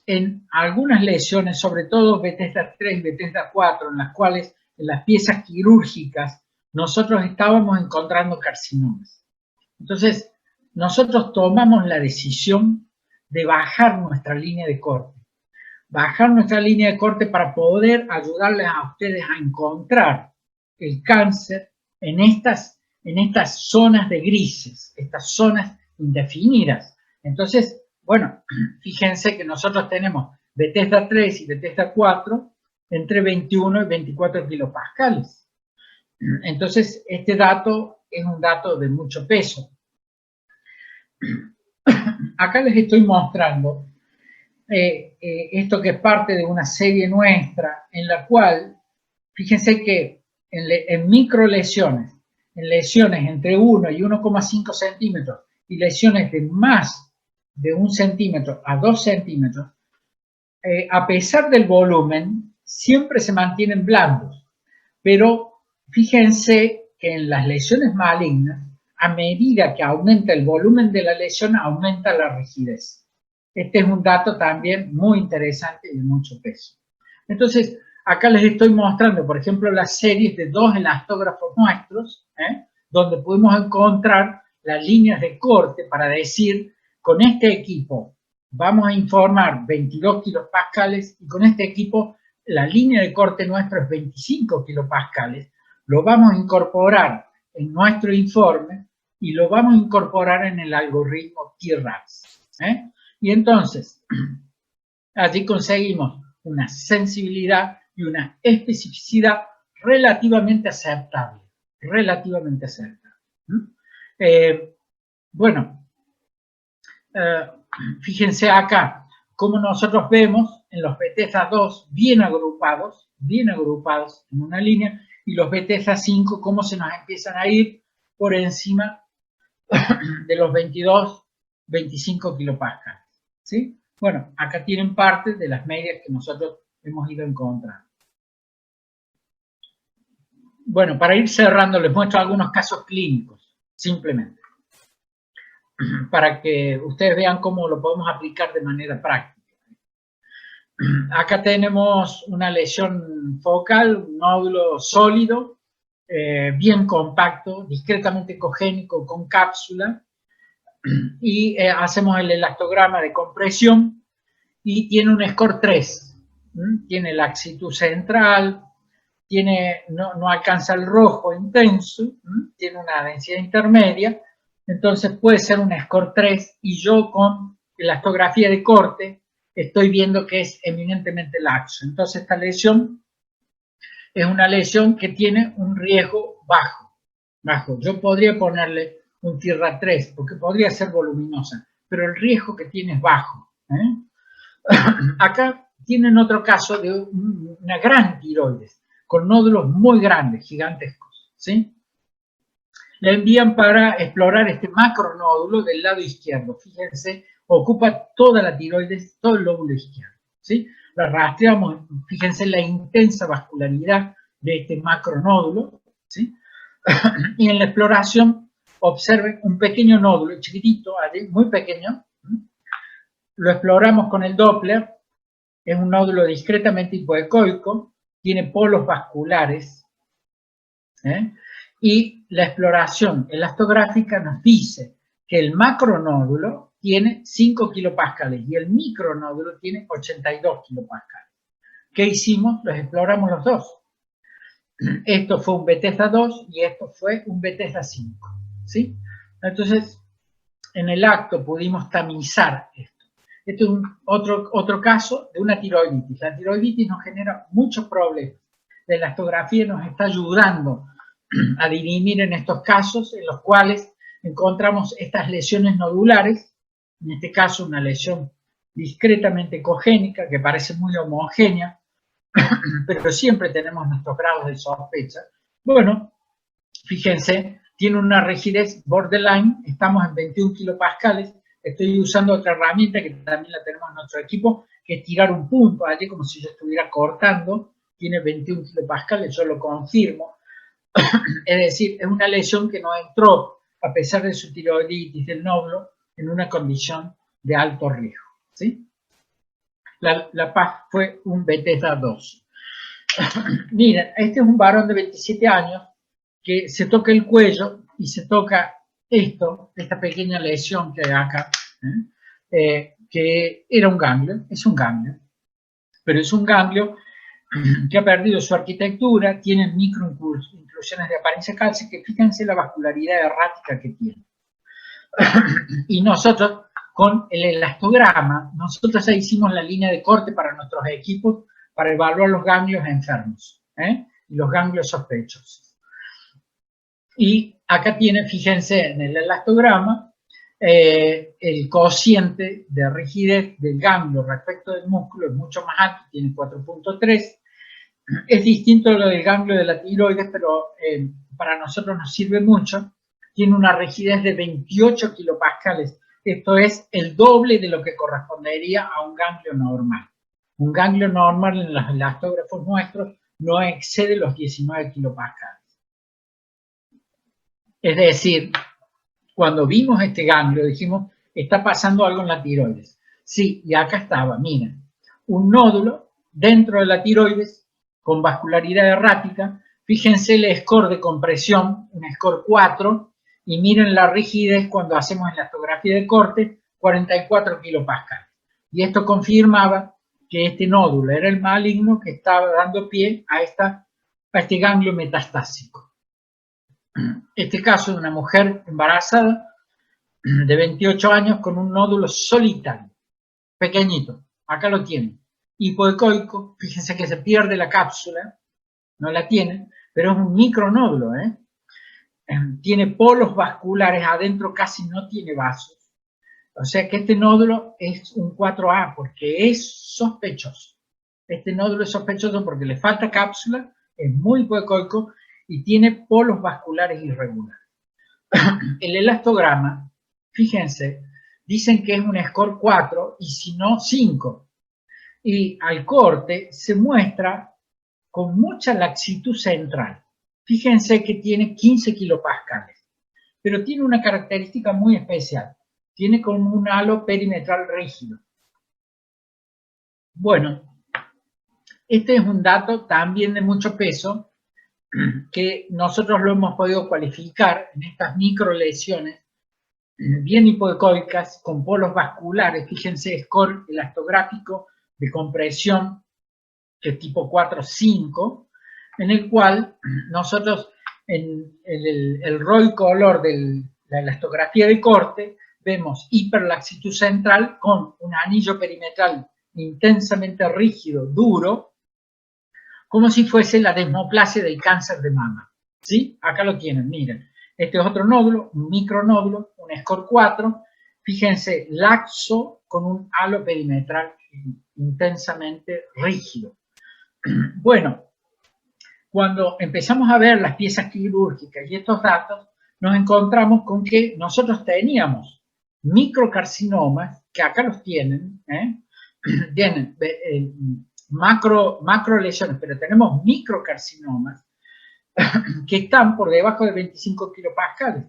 en algunas lesiones, sobre todo Bethesda 3 y Bethesda 4, en las cuales en las piezas quirúrgicas nosotros estábamos encontrando carcinomas. Entonces, nosotros tomamos la decisión de bajar nuestra línea de corte. Bajar nuestra línea de corte para poder ayudarles a ustedes a encontrar el cáncer en estas zonas de grises, estas zonas indefinidas. Entonces, bueno, fíjense que nosotros tenemos Bethesda 3 y Bethesda 4 entre 21 y 24 kilopascales. Entonces, este dato es un dato de mucho peso. Acá les estoy mostrando esto que es parte de una serie nuestra en la cual, fíjense que en microlesiones, en lesiones entre 1 y 1,5 centímetros y lesiones de más de 1 centímetro a 2 centímetros, a pesar del volumen, siempre se mantienen blandos. Pero fíjense que en las lesiones malignas, a medida que aumenta el volumen de la lesión, aumenta la rigidez. Este es un dato también muy interesante y de mucho peso. Entonces, acá les estoy mostrando, por ejemplo, las series de 2 elastógrafos nuestros, donde pudimos encontrar las líneas de corte para decir, con este equipo vamos a informar 22 kilopascales y con este equipo la línea de corte nuestro es 25 kilopascales. Lo vamos a incorporar en nuestro informe y lo vamos a incorporar en el algoritmo TRAS. Y entonces, allí conseguimos una sensibilidad y una especificidad relativamente aceptable. Relativamente aceptable. Fíjense acá cómo nosotros vemos en los Bethesda 2 bien agrupados en una línea, y los Bethesda 5 cómo se nos empiezan a ir por encima de los 22, 25 kilopascales. ¿Sí? Bueno, acá tienen parte de las medias que nosotros hemos ido encontrando. Bueno, para ir cerrando les muestro algunos casos clínicos, simplemente, para que ustedes vean cómo lo podemos aplicar de manera práctica. Acá tenemos una lesión focal, un nódulo sólido, bien compacto, discretamente cogénico con cápsula, y hacemos el elastograma de compresión y tiene un score 3. Tiene laxitud central, no alcanza el rojo intenso, tiene una densidad intermedia, entonces puede ser un score 3 y yo con elastografía de corte estoy viendo que es eminentemente laxo. Entonces esta lesión es una lesión que tiene un riesgo bajo. Yo podría ponerle un tierra 3 porque podría ser voluminosa, pero el riesgo que tiene es bajo. Acá tienen otro caso de una gran tiroides con nódulos muy grandes, gigantescos, ¿sí? Le envían para explorar este macronódulo del lado izquierdo. Fíjense, ocupa toda la tiroides, todo el lóbulo izquierdo, ¿sí? La rastreamos, fíjense la intensa vascularidad de este macronódulo, ¿sí? Y en la exploración observen un pequeño nódulo, chiquitito, allí, muy pequeño. Lo exploramos con el Doppler. Es un nódulo discretamente hipoecoico, tiene polos vasculares, ¿eh? Y la exploración elastográfica nos dice que el macronódulo tiene 5 kilopascales y el micronódulo tiene 82 kilopascales. ¿Qué hicimos? Los exploramos los dos. Esto fue un Bethesda 2 y esto fue un Bethesda 5, ¿sí? Entonces, en el acto pudimos tamizar esto. Este es otro caso de una tiroiditis. La tiroiditis nos genera muchos problemas. La elastografía nos está ayudando a dirimir en estos casos en los cuales encontramos estas lesiones nodulares, en este caso una lesión discretamente ecogénica que parece muy homogénea, pero siempre tenemos nuestros grados de sospecha. Bueno, fíjense, tiene una rigidez borderline, estamos en 21 kilopascales. Estoy usando otra herramienta que también la tenemos en nuestro equipo, que es tirar un punto allí como si yo estuviera cortando. Tiene 21 kilopascales, yo lo confirmo. Es decir, es una lesión que no entró, a pesar de su tiroiditis del nódulo, en una condición de alto riesgo, ¿sí? La PAF fue un Bethesda 2. Miren, este es un varón de 27 años que se toca el cuello y se toca esta pequeña lesión que hay acá, que era un ganglio, es un ganglio, pero es un ganglio que ha perdido su arquitectura, tiene microinclusiones de apariencia cálcica, que fíjense la vascularidad errática que tiene. Y nosotros, con el elastograma, nosotros ahí hicimos la línea de corte para nuestros equipos para evaluar los ganglios enfermos, y los ganglios sospechosos. Y acá tiene, fíjense en el elastograma, el cociente de rigidez del ganglio respecto del músculo es mucho más alto, tiene 4.3. Es distinto a lo del ganglio de la tiroides, pero para nosotros nos sirve mucho. Tiene una rigidez de 28 kilopascales. Esto es el doble de lo que correspondería a un ganglio normal. Un ganglio normal en los elastógrafos nuestros no excede los 19 kilopascales. Es decir, cuando vimos este ganglio dijimos, está pasando algo en la tiroides. Sí, y acá estaba, miren, un nódulo dentro de la tiroides con vascularidad errática. Fíjense el score de compresión, un score 4, y miren la rigidez cuando hacemos elastografía de corte, 44 kilopascales. Y esto confirmaba que este nódulo era el maligno que estaba dando pie a este ganglio metastásico. Este caso de una mujer embarazada de 28 años con un nódulo solitario, pequeñito, acá lo tienen, hipoecoico, fíjense que se pierde la cápsula, no la tiene, pero es un micronódulo, tiene polos vasculares, adentro casi no tiene vasos, o sea que este nódulo es un 4A porque es sospechoso. Este nódulo es sospechoso porque le falta cápsula, es muy hipoecoico y tiene polos vasculares irregulares. El elastograma, fíjense, dicen que es un score 4 y si no 5. Y al corte se muestra con mucha laxitud central. Fíjense que tiene 15 kilopascales, pero tiene una característica muy especial. Tiene como un halo perimetral rígido. Bueno, este es un dato también de mucho peso, que nosotros lo hemos podido cualificar en estas microlesiones bien hipoecoicas con polos vasculares. Fíjense, score elastográfico de compresión que es tipo 4-5, en el cual nosotros en el roll color de la elastografía de corte vemos hiperlaxitud central con un anillo perimetral intensamente rígido, duro, como si fuese la desmoplasia del cáncer de mama, ¿sí? Acá lo tienen, miren. Este es otro nódulo, un micronódulo, un score 4. Fíjense, laxo con un halo perimetral intensamente rígido. Bueno, cuando empezamos a ver las piezas quirúrgicas y estos datos, nos encontramos con que nosotros teníamos microcarcinomas, que acá los tienen, tienen macro lesiones, pero tenemos microcarcinomas que están por debajo de 25 kilopascales.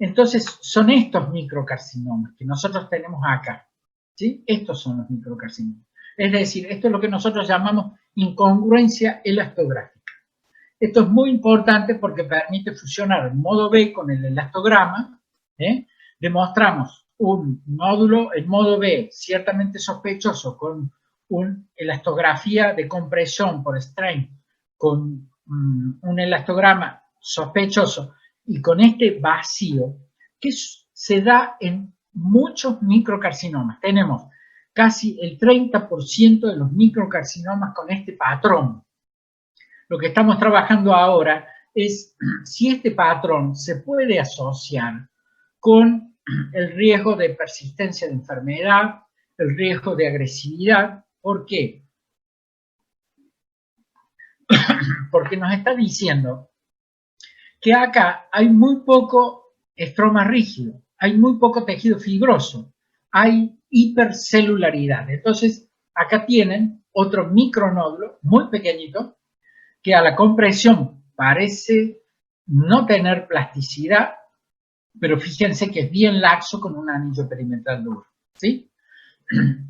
Entonces, son estos microcarcinomas que nosotros tenemos acá, ¿sí? Estos son los microcarcinomas. Es decir, esto es lo que nosotros llamamos incongruencia elastográfica. Esto es muy importante porque permite fusionar el modo B con el elastograma. Demostramos un nódulo en modo B ciertamente sospechoso con una elastografía de compresión por strain con un elastograma sospechoso y con este vacío que se da en muchos microcarcinomas. Tenemos casi el 30% de los microcarcinomas con este patrón. Lo que estamos trabajando ahora es si este patrón se puede asociar con el riesgo de persistencia de enfermedad, el riesgo de agresividad. ¿Por qué? Porque nos está diciendo que acá hay muy poco estroma rígido, hay muy poco tejido fibroso, hay hipercelularidad. Entonces, acá tienen otro micronódulo muy pequeñito que a la compresión parece no tener plasticidad, pero fíjense que es bien laxo con un anillo perimetral duro, ¿sí?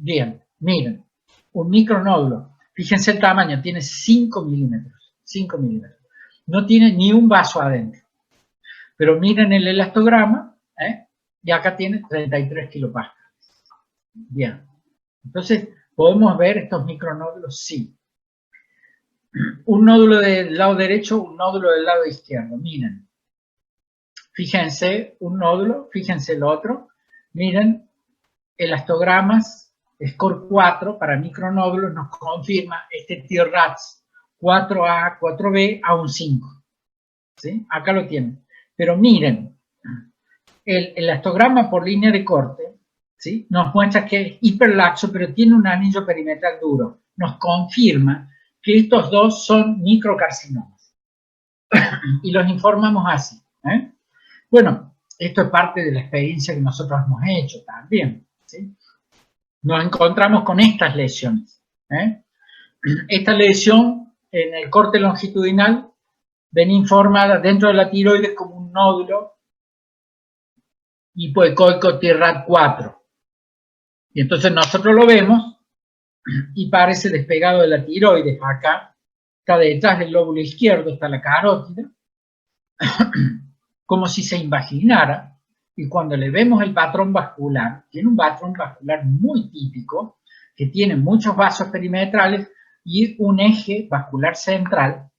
Bien, miren, un micronódulo, fíjense el tamaño, tiene 5 milímetros, 5 milímetros. No tiene ni un vaso adentro. Pero miren el elastograma, y acá tiene 33 kilopascales. Bien, entonces, ¿podemos ver estos micronódulos? Sí. Un nódulo del lado derecho, un nódulo del lado izquierdo, miren. Fíjense un nódulo, fíjense el otro. Miren, elastogramas, score 4 para micronódulos nos confirma este TIRATS 4A, 4B a un 5. ¿Sí? Acá lo tienen. Pero miren, el elastograma por línea de corte, ¿sí? Nos muestra que es hiperlaxo, pero tiene un anillo perimetral duro. Nos confirma que estos dos son microcarcinomas. Y los informamos así. Bueno, esto es parte de la experiencia que nosotros hemos hecho también, ¿sí? Nos encontramos con estas lesiones. Esta lesión en el corte longitudinal ven informada dentro de la tiroides como un nódulo hipoecoico TIRAT 4. Y entonces nosotros lo vemos y parece despegado de la tiroides. Acá está detrás del lóbulo izquierdo, está la carótida, como si se imaginara. Y cuando le vemos el patrón vascular, tiene un patrón vascular muy típico, que tiene muchos vasos perimetrales y un eje vascular central.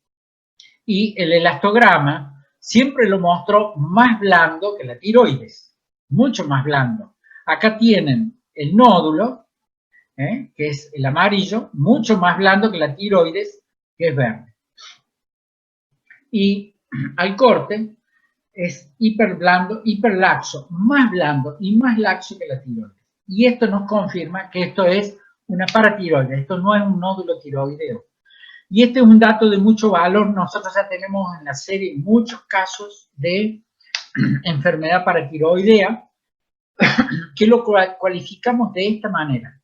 Y el elastograma siempre lo mostró más blando que la tiroides, mucho más blando. Acá tienen el nódulo, que es el amarillo, mucho más blando que la tiroides, que es verde. Y al corte es hiperblando, hiperlaxo, más blando y más laxo que la tiroides. Y esto nos confirma que esto es una paratiroide, esto no es un nódulo tiroideo. Y este es un dato de mucho valor. Nosotros ya tenemos en la serie muchos casos de enfermedad paratiroidea que lo cualificamos de esta manera.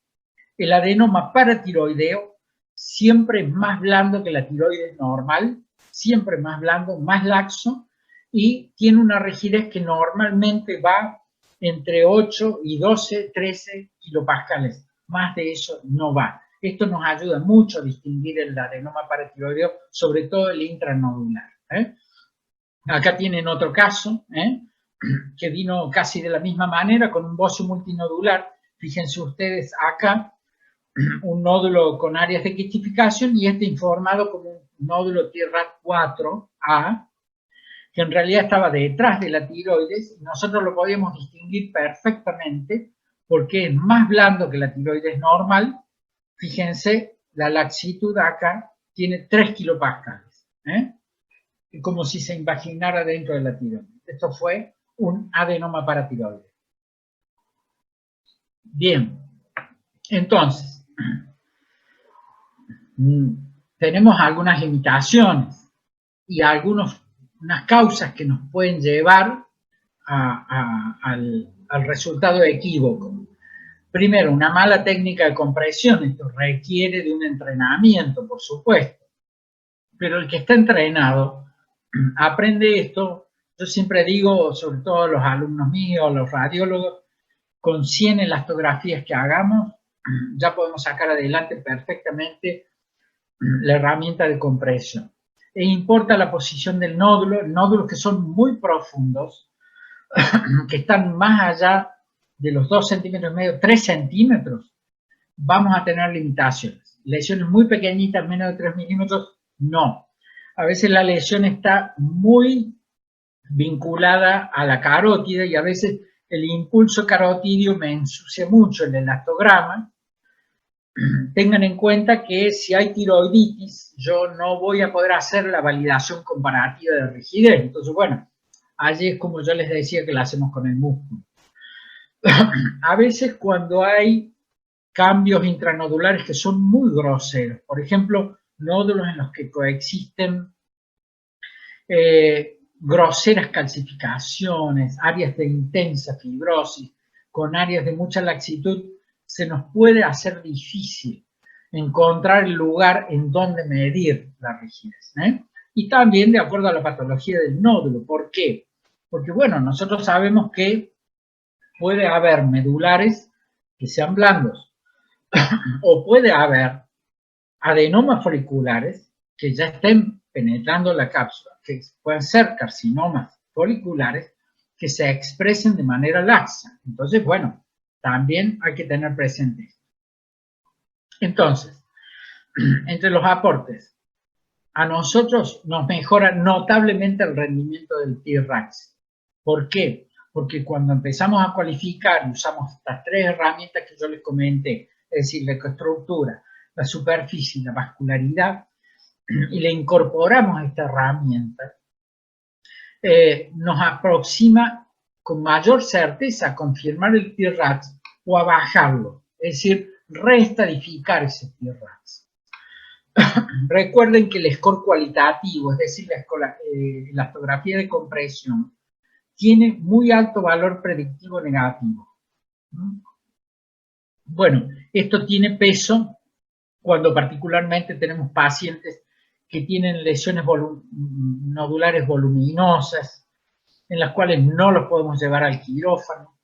El adenoma paratiroideo siempre es más blando que la tiroides normal, siempre más blando, más laxo, y tiene una rigidez que normalmente va entre 8 y 12, 13 kilopascales. Más de eso no va. Esto nos ayuda mucho a distinguir el adenoma paratiroideo, sobre todo el intranodular. Acá tienen otro caso, que vino casi de la misma manera, con un bocio multinodular. Fíjense ustedes acá, un nódulo con áreas de quistificación y este informado como un nódulo TIRAT 4A, que en realidad estaba detrás de la tiroides, y nosotros lo podíamos distinguir perfectamente porque es más blando que la tiroides normal. Fíjense, la laxitud acá tiene 3 kilopascales, como si se imaginara dentro de la tiroides. Esto fue un adenoma paratiroideo. Bien, entonces, tenemos algunas limitaciones y unas causas que nos pueden llevar al resultado equívoco. Primero, una mala técnica de compresión. Esto requiere de un entrenamiento, por supuesto. Pero el que está entrenado aprende esto. yo siempre digo, sobre todo a los alumnos míos, a los radiólogos, con 100 elastografías que hagamos, ya podemos sacar adelante perfectamente la herramienta de compresión. E importa la posición del nódulo, nódulos que son muy profundos, que están más allá de los 2 centímetros y medio, 3 centímetros, vamos a tener limitaciones. Lesiones muy pequeñitas, menos de 3 milímetros, no. A veces la lesión está muy vinculada a la carótida y a veces el impulso carotidio me ensucia mucho el elastograma. Tengan en cuenta que si hay tiroiditis, yo no voy a poder hacer la validación comparativa de rigidez. Entonces, bueno, allí es como yo les decía que la hacemos con el músculo. A veces cuando hay cambios intranodulares que son muy groseros, por ejemplo, nódulos en los que coexisten groseras calcificaciones, áreas de intensa fibrosis, con áreas de mucha laxitud, se nos puede hacer difícil encontrar el lugar en donde medir la rigidez, ¿eh? Y también de acuerdo a la patología del nódulo. ¿Por qué? Porque, bueno, nosotros sabemos que puede haber medulares que sean blandos, o puede haber adenomas foliculares que ya estén penetrando la cápsula, que pueden ser carcinomas foliculares que se expresen de manera laxa. Entonces, bueno, también hay que tener presente esto. Entonces, entre los aportes, a nosotros nos mejora notablemente el rendimiento del T-RAX. ¿Por qué? Porque cuando empezamos a cualificar y usamos estas 3 herramientas que yo les comenté, es decir, la ecoestructura, la superficie y la vascularidad, y le incorporamos a esta herramienta, nos aproxima con mayor certeza a confirmar el T-RAX o a bajarlo, es decir, reestadificar ese T-RAX. Recuerden que el score cualitativo, es decir, la elastografía de compresión, tiene muy alto valor predictivo negativo. Bueno, esto tiene peso cuando particularmente tenemos pacientes que tienen lesiones nodulares voluminosas, en las cuales no los podemos llevar al quirófano,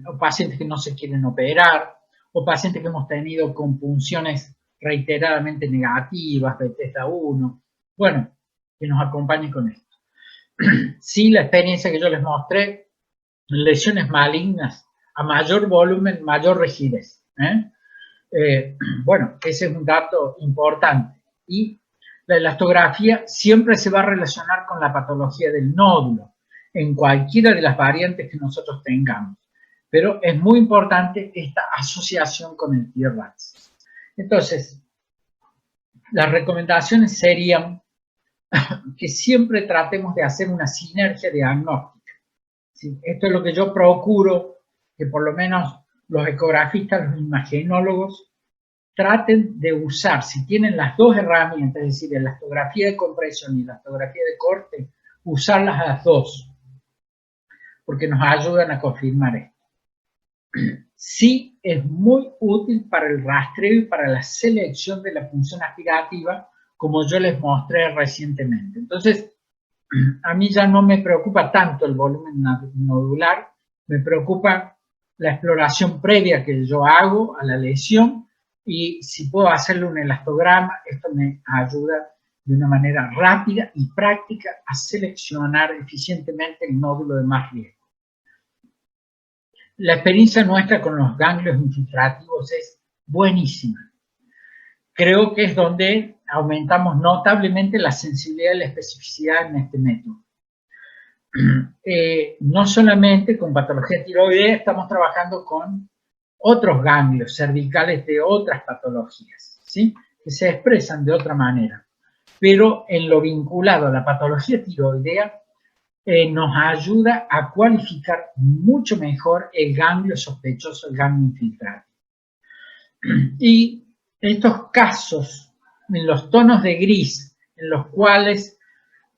o pacientes que no se quieren operar, o pacientes que hemos tenido compunciones reiteradamente negativas, Bethesda 1, bueno, que nos acompañen con esto. Sí, la experiencia que yo les mostré, lesiones malignas, a mayor volumen, mayor rigidez. Bueno, ese es un dato importante. Y la elastografía siempre se va a relacionar con la patología del nódulo, en cualquiera de las variantes que nosotros tengamos. Pero es muy importante esta asociación con el T-RAX. Entonces, las recomendaciones serían que siempre tratemos de hacer una sinergia diagnóstica. ¿Sí? Esto es lo que yo procuro, que por lo menos los ecografistas, los imagenólogos, traten de usar, si tienen las 2 herramientas, es decir, elastografía de compresión y elastografía de corte, usarlas a las 2, porque nos ayudan a confirmar esto. Sí es muy útil para el rastreo y para la selección de la función aspirativa, como yo les mostré recientemente. Entonces, a mí ya no me preocupa tanto el volumen nodular, me preocupa la exploración previa que yo hago a la lesión, y si puedo hacerle un elastograma, esto me ayuda de una manera rápida y práctica a seleccionar eficientemente el nódulo de más riesgo. La experiencia nuestra con los ganglios infiltrativos es buenísima. Creo que es donde aumentamos notablemente la sensibilidad y la especificidad en este método. No solamente con patología tiroidea, estamos trabajando con otros ganglios cervicales de otras patologías, ¿sí? Que se expresan de otra manera. Pero en lo vinculado a la patología tiroidea, nos ayuda a cualificar mucho mejor el ganglio sospechoso, el ganglio infiltrado. Y estos casos, en los tonos de gris, en los cuales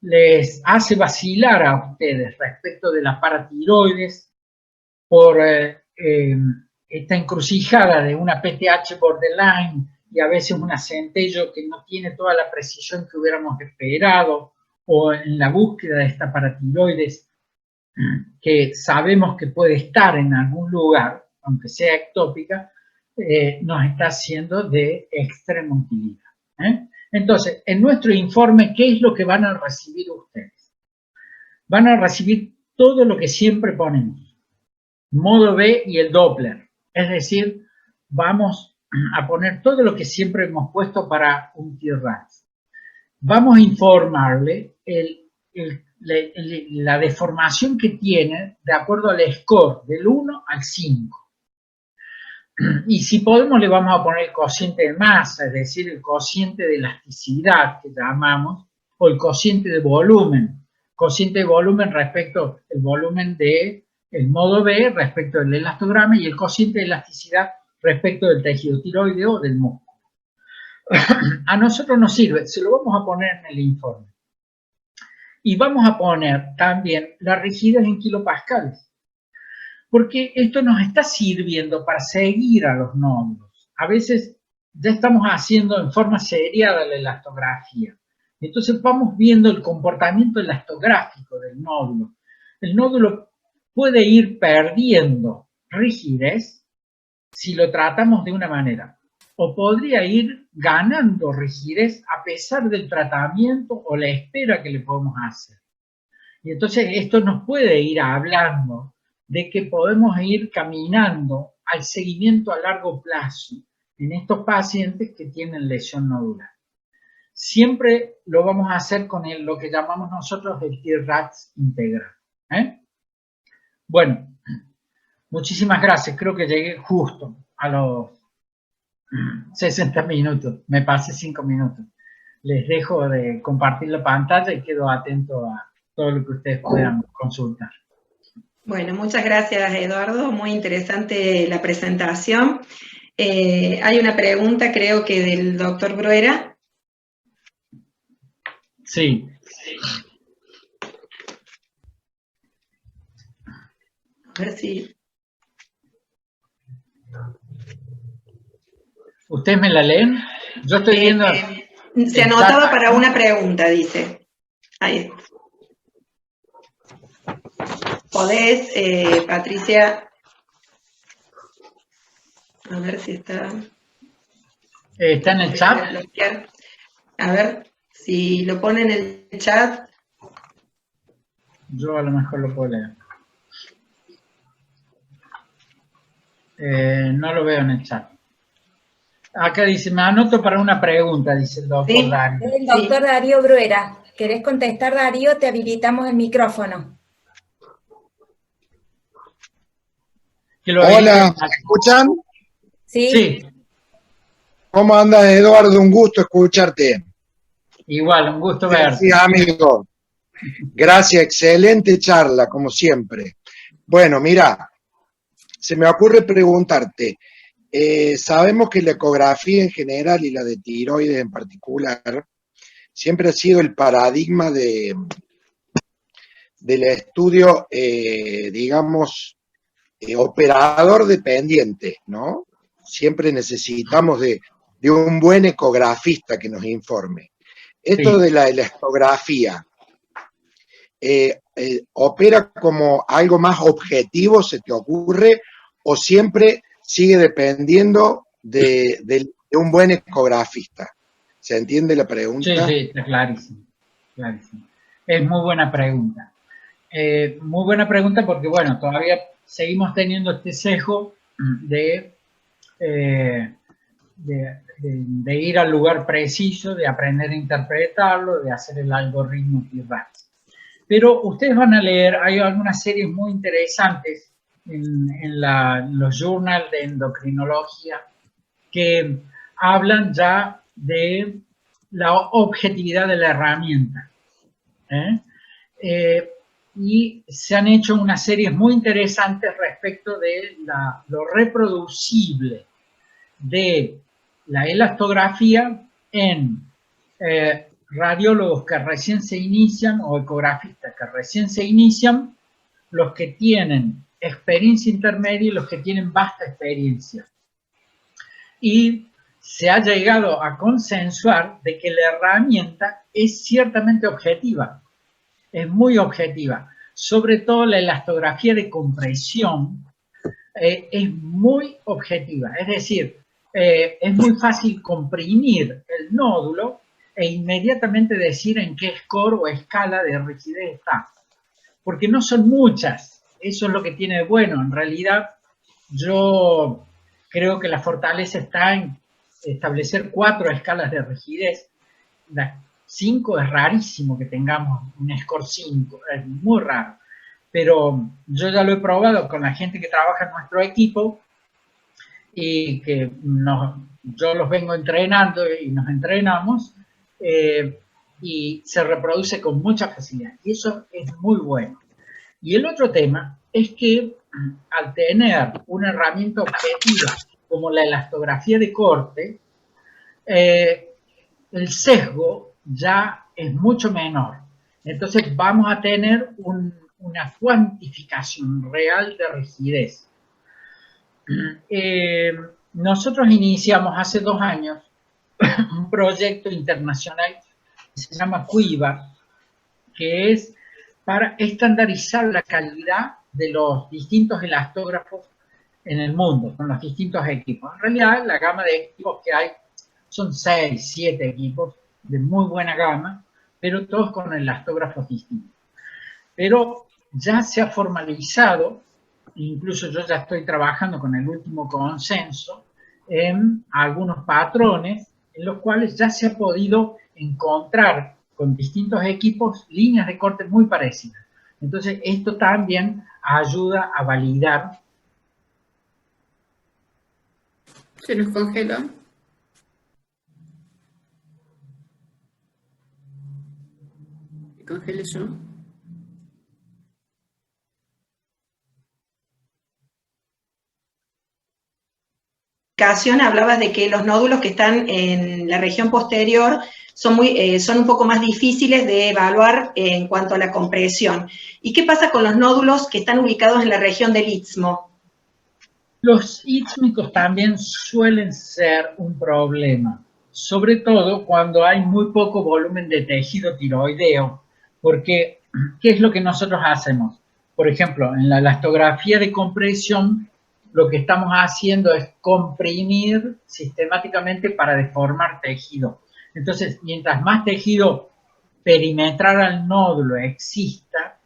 les hace vacilar a ustedes respecto de la paratiroides por esta encrucijada de una PTH borderline y a veces un centello que no tiene toda la precisión que hubiéramos esperado, o en la búsqueda de esta paratiroides que sabemos que puede estar en algún lugar, aunque sea ectópica, nos está haciendo de extrema utilidad. Entonces, en nuestro informe, ¿qué es lo que van a recibir ustedes? Van a recibir todo lo que siempre ponemos, modo B y el Doppler, es decir, vamos a poner todo lo que siempre hemos puesto para un T-RADS. Vamos a informarle la deformación que tiene de acuerdo al score del 1 al 5. Y si podemos le vamos a poner el cociente de masa, es decir, el cociente de elasticidad que llamamos, o el cociente de volumen. Cociente de volumen respecto al volumen del modo B respecto del elastograma y el cociente de elasticidad respecto del tejido tiroideo o del músculo. A nosotros nos sirve, se lo vamos a poner en el informe. Y vamos a poner también la rigidez en kilopascales, porque esto nos está sirviendo para seguir a los nódulos. A veces ya estamos haciendo en forma seriada la elastografía. Entonces vamos viendo el comportamiento elastográfico del nódulo. El nódulo puede ir perdiendo rigidez si lo tratamos de una manera, o podría ir ganando rigidez a pesar del tratamiento o la espera que le podemos hacer. Y entonces esto nos puede ir hablando de que podemos ir caminando al seguimiento a largo plazo en estos pacientes que tienen lesión nodular. Siempre lo vamos a hacer con lo que llamamos nosotros el T-RADS integral. Bueno, muchísimas gracias. Creo que llegué justo a los 60 minutos. Me pasé 5 minutos. Les dejo de compartir la pantalla y quedo atento a todo lo que ustedes puedan consultar. Bueno, muchas gracias, Eduardo. Muy interesante la presentación. Hay una pregunta, creo que del doctor Bruera. Sí. A ver si... ¿Ustedes me la leen? Yo estoy viendo... se anotaba para una pregunta, dice. Ahí está. Podés, Patricia... A ver si está... ¿Está en el chat? A ver, si lo pone en el chat... Yo a lo mejor lo puedo leer. No lo veo en el chat. Acá dice, me anoto para una pregunta, dice el doctor Darío. El doctor Darío Bruera. ¿Querés contestar, Darío? Te habilitamos el micrófono. Hola, ¿me escuchan? Sí. Sí. ¿Cómo andas, Eduardo? Un gusto escucharte. Igual, un gusto verte. Sí, amigo. Gracias, excelente charla, como siempre. Bueno, mira, se me ocurre preguntarte, sabemos que la ecografía en general y la de tiroides en particular siempre ha sido el paradigma del estudio, digamos, operador dependiente, ¿no? Siempre necesitamos de un buen ecografista que nos informe. Esto de la elastografía, ¿opera como algo más objetivo, se te ocurre, o siempre sigue dependiendo de un buen ecografista? ¿Se entiende la pregunta? Sí, está clarísimo, clarísimo. Es muy buena pregunta. Muy buena pregunta porque, bueno, todavía seguimos teniendo este sesgo de ir al lugar preciso, de aprender a interpretarlo, de hacer el algoritmo T-RADS. Pero ustedes van a leer, hay algunas series muy interesantes en los journals de endocrinología que hablan ya de la objetividad de la herramienta. Y se han hecho unas series muy interesantes respecto de lo reproducible de la elastografía en radiólogos que recién se inician o ecografistas que recién se inician, los que tienen experiencia intermedia y los que tienen vasta experiencia. Y se ha llegado a consensuar de que la herramienta es ciertamente objetiva, es muy objetiva. Sobre todo la elastografía de compresión es muy objetiva, es decir, es muy fácil comprimir el nódulo e inmediatamente decir en qué score o escala de rigidez está, porque no son muchas, eso es lo que tiene de bueno. En realidad yo creo que la fortaleza está en establecer 4 escalas de rigidez. Las 5 es rarísimo que tengamos un score 5, es muy raro. Pero yo ya lo he probado con la gente que trabaja en nuestro equipo y que yo los vengo entrenando y nos entrenamos y se reproduce con mucha facilidad. Y eso es muy bueno. Y el otro tema es que al tener una herramienta objetiva como la elastografía de corte, el sesgo ya es mucho menor. Entonces vamos a tener una cuantificación real de rigidez. Nosotros iniciamos hace 2 años un proyecto internacional que se llama QUIVA, que es para estandarizar la calidad de los distintos elastógrafos en el mundo, con los distintos equipos. En realidad, la gama de equipos que hay son 6, 7 equipos de muy buena gama, pero todos con elastógrafos distintos. Pero ya se ha formalizado, incluso yo ya estoy trabajando con el último consenso, en algunos patrones en los cuales ya se ha podido encontrar con distintos equipos líneas de corte muy parecidas. Entonces, esto también ayuda a validar. Se nos congeló. Me congelé yo. Hablabas de que los nódulos que están en la región posterior son un poco más difíciles de evaluar en cuanto a la compresión. ¿Y qué pasa con los nódulos que están ubicados en la región del istmo? Los istmicos también suelen ser un problema, sobre todo cuando hay muy poco volumen de tejido tiroideo, porque ¿qué es lo que nosotros hacemos? Por ejemplo, en la elastografía de compresión, lo que estamos haciendo es comprimir sistemáticamente para deformar tejido. Entonces, mientras más tejido perimetral al nódulo exista,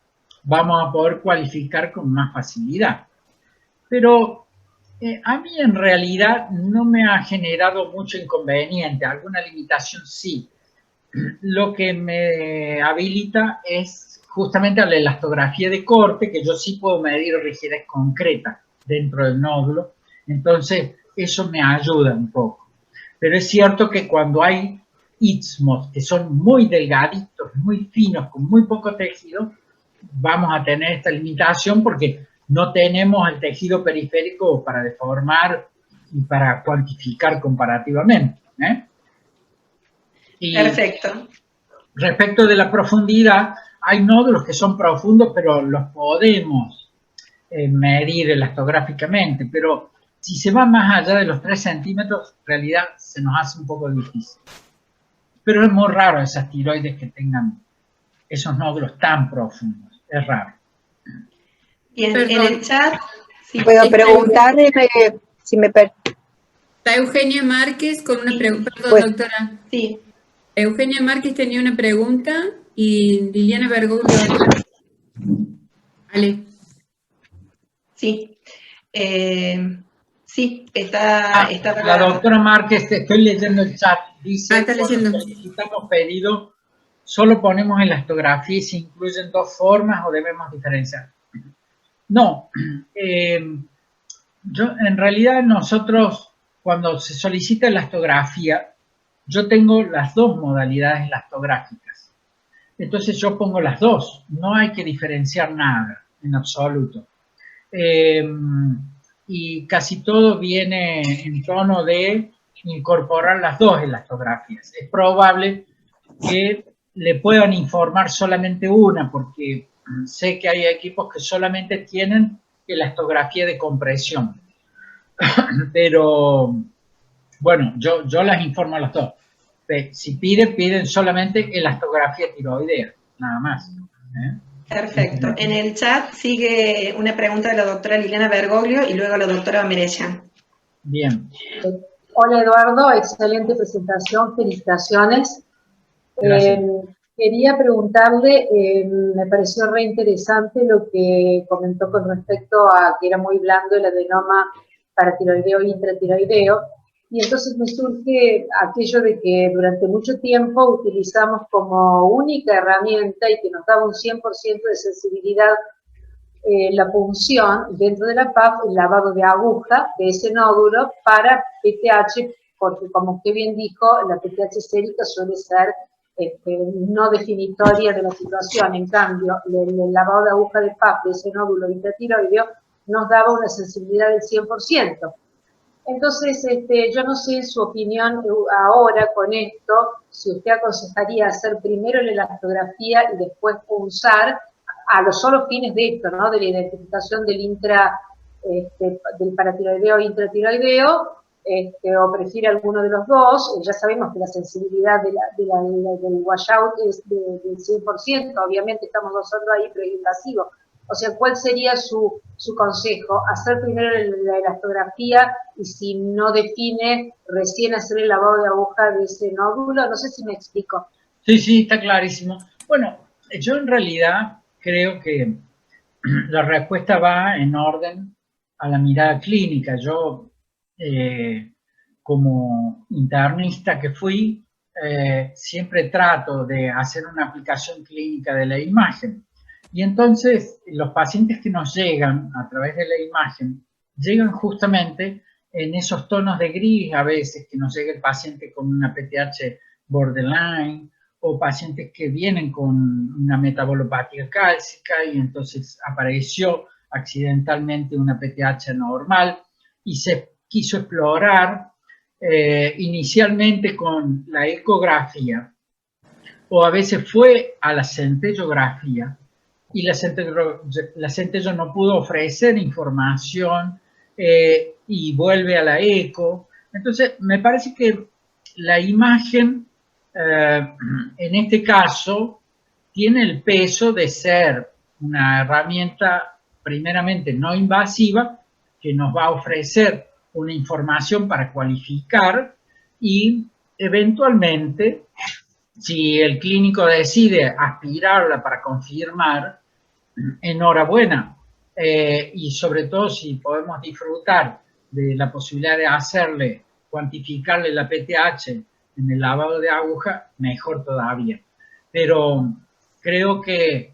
vamos a poder cualificar con más facilidad. Pero a mí en realidad no me ha generado mucho inconveniente, alguna limitación sí. Lo que me habilita es justamente la elastografía de corte, que yo sí puedo medir rigidez concreta dentro del nódulo, entonces eso me ayuda un poco. Pero es cierto que cuando hay istmos que son muy delgaditos, muy finos, con muy poco tejido, vamos a tener esta limitación porque no tenemos el tejido periférico para deformar y para cuantificar comparativamente. Y perfecto. Respecto de la profundidad, hay nódulos que son profundos, pero los podemos medir elastográficamente, pero si se va más allá de los 3 centímetros, en realidad se nos hace un poco difícil. Pero es muy raro esas tiroides que tengan esos nódulos tan profundos, es raro. Bien, en el chat... Sí, puedo preguntar si me... Está Eugenia Márquez con una pregunta. Perdón, Pues, doctora. Sí. Eugenia Márquez tenía una pregunta y Liliana Bergoglio. Vale. Sí. Sí, está la doctora Márquez, estoy leyendo el chat, dice, está leyendo. cuando solicitamos pedido, solo ponemos elastografía y se incluyen 2 formas o debemos diferenciar. No, en realidad nosotros, cuando se solicita elastografía, yo tengo las 2 modalidades elastográficas. Entonces yo pongo las 2, no hay que diferenciar nada en absoluto. Y casi todo viene en tono de incorporar las 2 elastografías. Es probable que le puedan informar solamente una, porque sé que hay equipos que solamente tienen elastografía de compresión. Pero Bueno, yo las informo a los dos. Si piden solamente elastografía tiroidea, nada más. Perfecto. En el chat sigue una pregunta de la doctora Liliana Bergoglio y luego la doctora Merecia. Bien. Hola Eduardo, excelente presentación, felicitaciones. Quería preguntarle, me pareció re interesante lo que comentó con respecto a que era muy blando el adenoma paratiroideo e intratiroideo, y entonces me surge aquello de que durante mucho tiempo utilizamos como única herramienta y que nos daba un 100% de sensibilidad la punción dentro de la PAP, el lavado de aguja de ese nódulo para PTH, porque como usted bien dijo, la PTH sérica suele ser no definitoria de la situación. En cambio, el lavado de aguja de PAP de ese nódulo intratiroideo nos daba una sensibilidad del 100%. Entonces, yo no sé su opinión ahora con esto, si usted aconsejaría hacer primero la elastografía y después punzar a los solos fines de esto, ¿no? De la identificación del del paratiroideo e intratiroideo, o prefiere alguno de los dos. Ya sabemos que la sensibilidad del washout es del 100%, obviamente estamos usando ahí, pero es invasivo. O sea, ¿cuál sería su consejo? ¿Hacer primero la elastografía y si no define, recién hacer el lavado de aguja de ese nódulo? No sé si me explico. Sí, está clarísimo. Bueno, yo en realidad creo que la respuesta va en orden a la mirada clínica. Yo, como internista que fui, siempre trato de hacer una aplicación clínica de la imagen. Y entonces los pacientes que nos llegan a través de la imagen, llegan justamente en esos tonos de gris a veces, que nos llega el paciente con una PTH borderline, o pacientes que vienen con una metabolopatía cálcica y entonces apareció accidentalmente una PTH normal y se quiso explorar inicialmente con la ecografía, o a veces fue a la centellografía, y la centello no pudo ofrecer información y vuelve a la eco. Entonces, me parece que la imagen, en este caso, tiene el peso de ser una herramienta primeramente no invasiva, que nos va a ofrecer una información para cualificar y eventualmente, si el clínico decide aspirarla para confirmar, enhorabuena. Y sobre todo si podemos disfrutar de la posibilidad de hacerle, cuantificarle la PTH en el lavado de aguja, mejor todavía. Pero creo que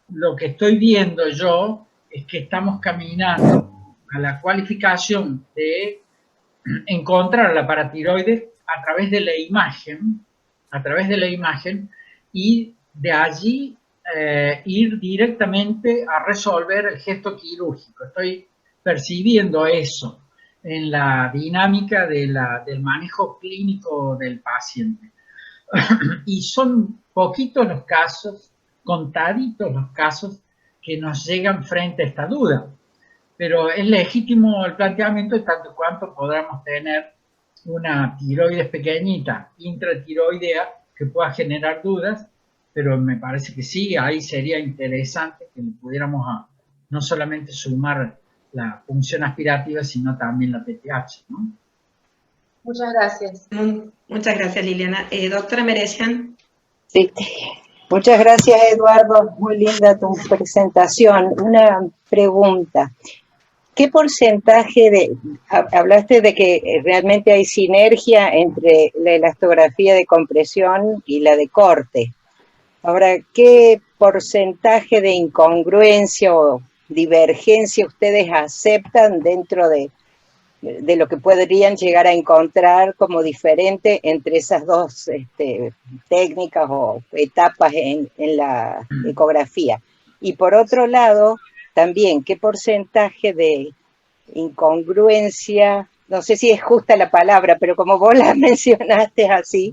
lo que estoy viendo yo es que estamos caminando a la cualificación de encontrar la paratiroide a través de la imagen, y de allí ir directamente a resolver el gesto quirúrgico. Estoy percibiendo eso en la dinámica del manejo clínico del paciente. Y son poquitos los casos, contaditos los casos que nos llegan frente a esta duda. Pero es legítimo el planteamiento en tanto cuanto podamos tener una tiroides pequeñita, intratiroidea, que pueda generar dudas, pero me parece que sí, ahí sería interesante que le pudiéramos no solamente sumar la función aspirativa, sino también la PTH, ¿no? Muchas gracias. Muchas gracias, Liliana. Doctora Merecian. Sí, muchas gracias, Eduardo. Muy linda tu presentación. Una pregunta. ¿Qué porcentaje hablaste de que realmente hay sinergia entre la elastografía de compresión y la de corte? Ahora, ¿qué porcentaje de incongruencia o divergencia ustedes aceptan dentro de lo que podrían llegar a encontrar como diferente entre esas dos técnicas o etapas en la ecografía? Y por otro lado, también, ¿qué porcentaje de incongruencia, no sé si es justa la palabra, pero como vos la mencionaste así,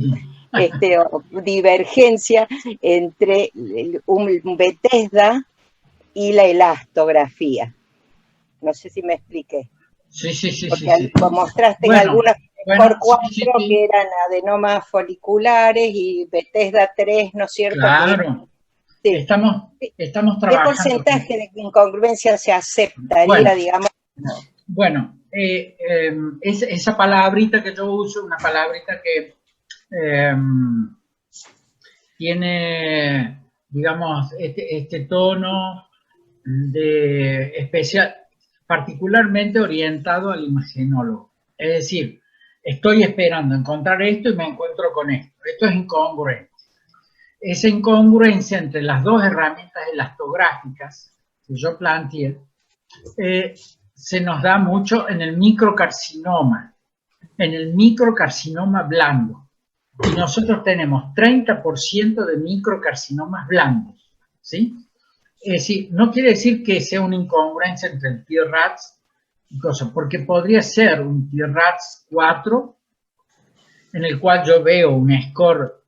o divergencia entre un Bethesda y la elastografía? No sé si me expliqué. Sí. Porque mostraste bueno, algunas Bueno, por 4 sí. que eran adenomas foliculares y Bethesda 3, ¿no es cierto? Claro, Sí. estamos ¿Qué trabajando. porcentaje de incongruencia se aceptaría, Bueno, digamos? Bueno, esa palabrita que yo uso, una palabrita que tiene, digamos, este tono de especial, particularmente orientado al imagenólogo. Es decir, estoy esperando encontrar esto y me encuentro con esto. Esto es incongruente. Esa incongruencia entre las dos herramientas elastográficas que yo planteé, se nos da mucho en el microcarcinoma blando. Y nosotros tenemos 30% de microcarcinomas blandos, ¿sí? Es decir, no quiere decir que sea una incongruencia entre el TIRADS y cosas, porque podría ser un TIRADS 4, en el cual yo veo un score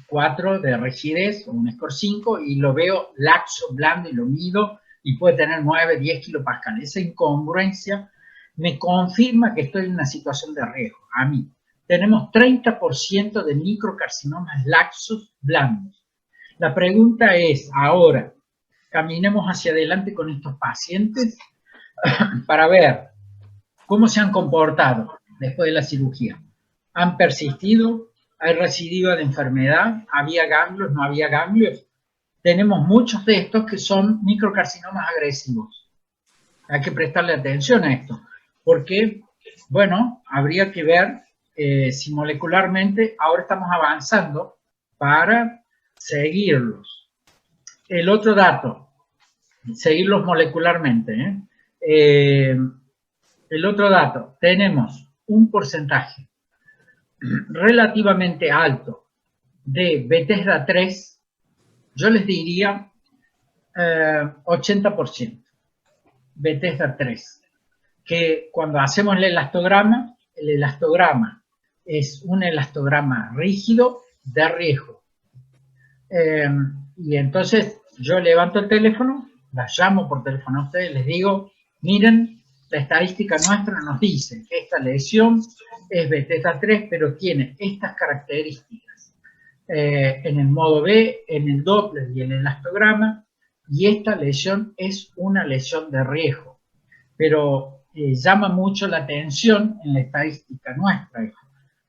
4 de rigidez, o un score 5, y lo veo laxo, blando, y lo mido, y puede tener 9, 10 kilopascales. Esa incongruencia me confirma que estoy en una situación de riesgo. A mí, tenemos 30% de microcarcinomas laxos blandos. La pregunta es, ahora, caminemos hacia adelante con estos pacientes para ver cómo se han comportado después de la cirugía. ¿Han persistido? ¿Hay recidiva de enfermedad? ¿Había ganglios? ¿No había ganglios? Tenemos muchos de estos que son microcarcinomas agresivos. Hay que prestarle atención a esto, porque, bueno, habría que ver si molecularmente ahora estamos avanzando para seguirlos. El otro dato, seguirlos molecularmente. El otro dato, tenemos un porcentaje relativamente alto de Bethesda 3, yo les diría 80%, Bethesda 3, que cuando hacemos el elastograma es un elastograma rígido de riesgo. Y entonces yo levanto el teléfono, las llamo por teléfono a ustedes, les digo, miren, la estadística nuestra nos dice que esta lesión es Bethesda 3, pero tiene estas características en el modo B, en el Doppler y en el elastograma, y esta lesión es una lesión de riesgo, pero llama mucho la atención en la estadística nuestra.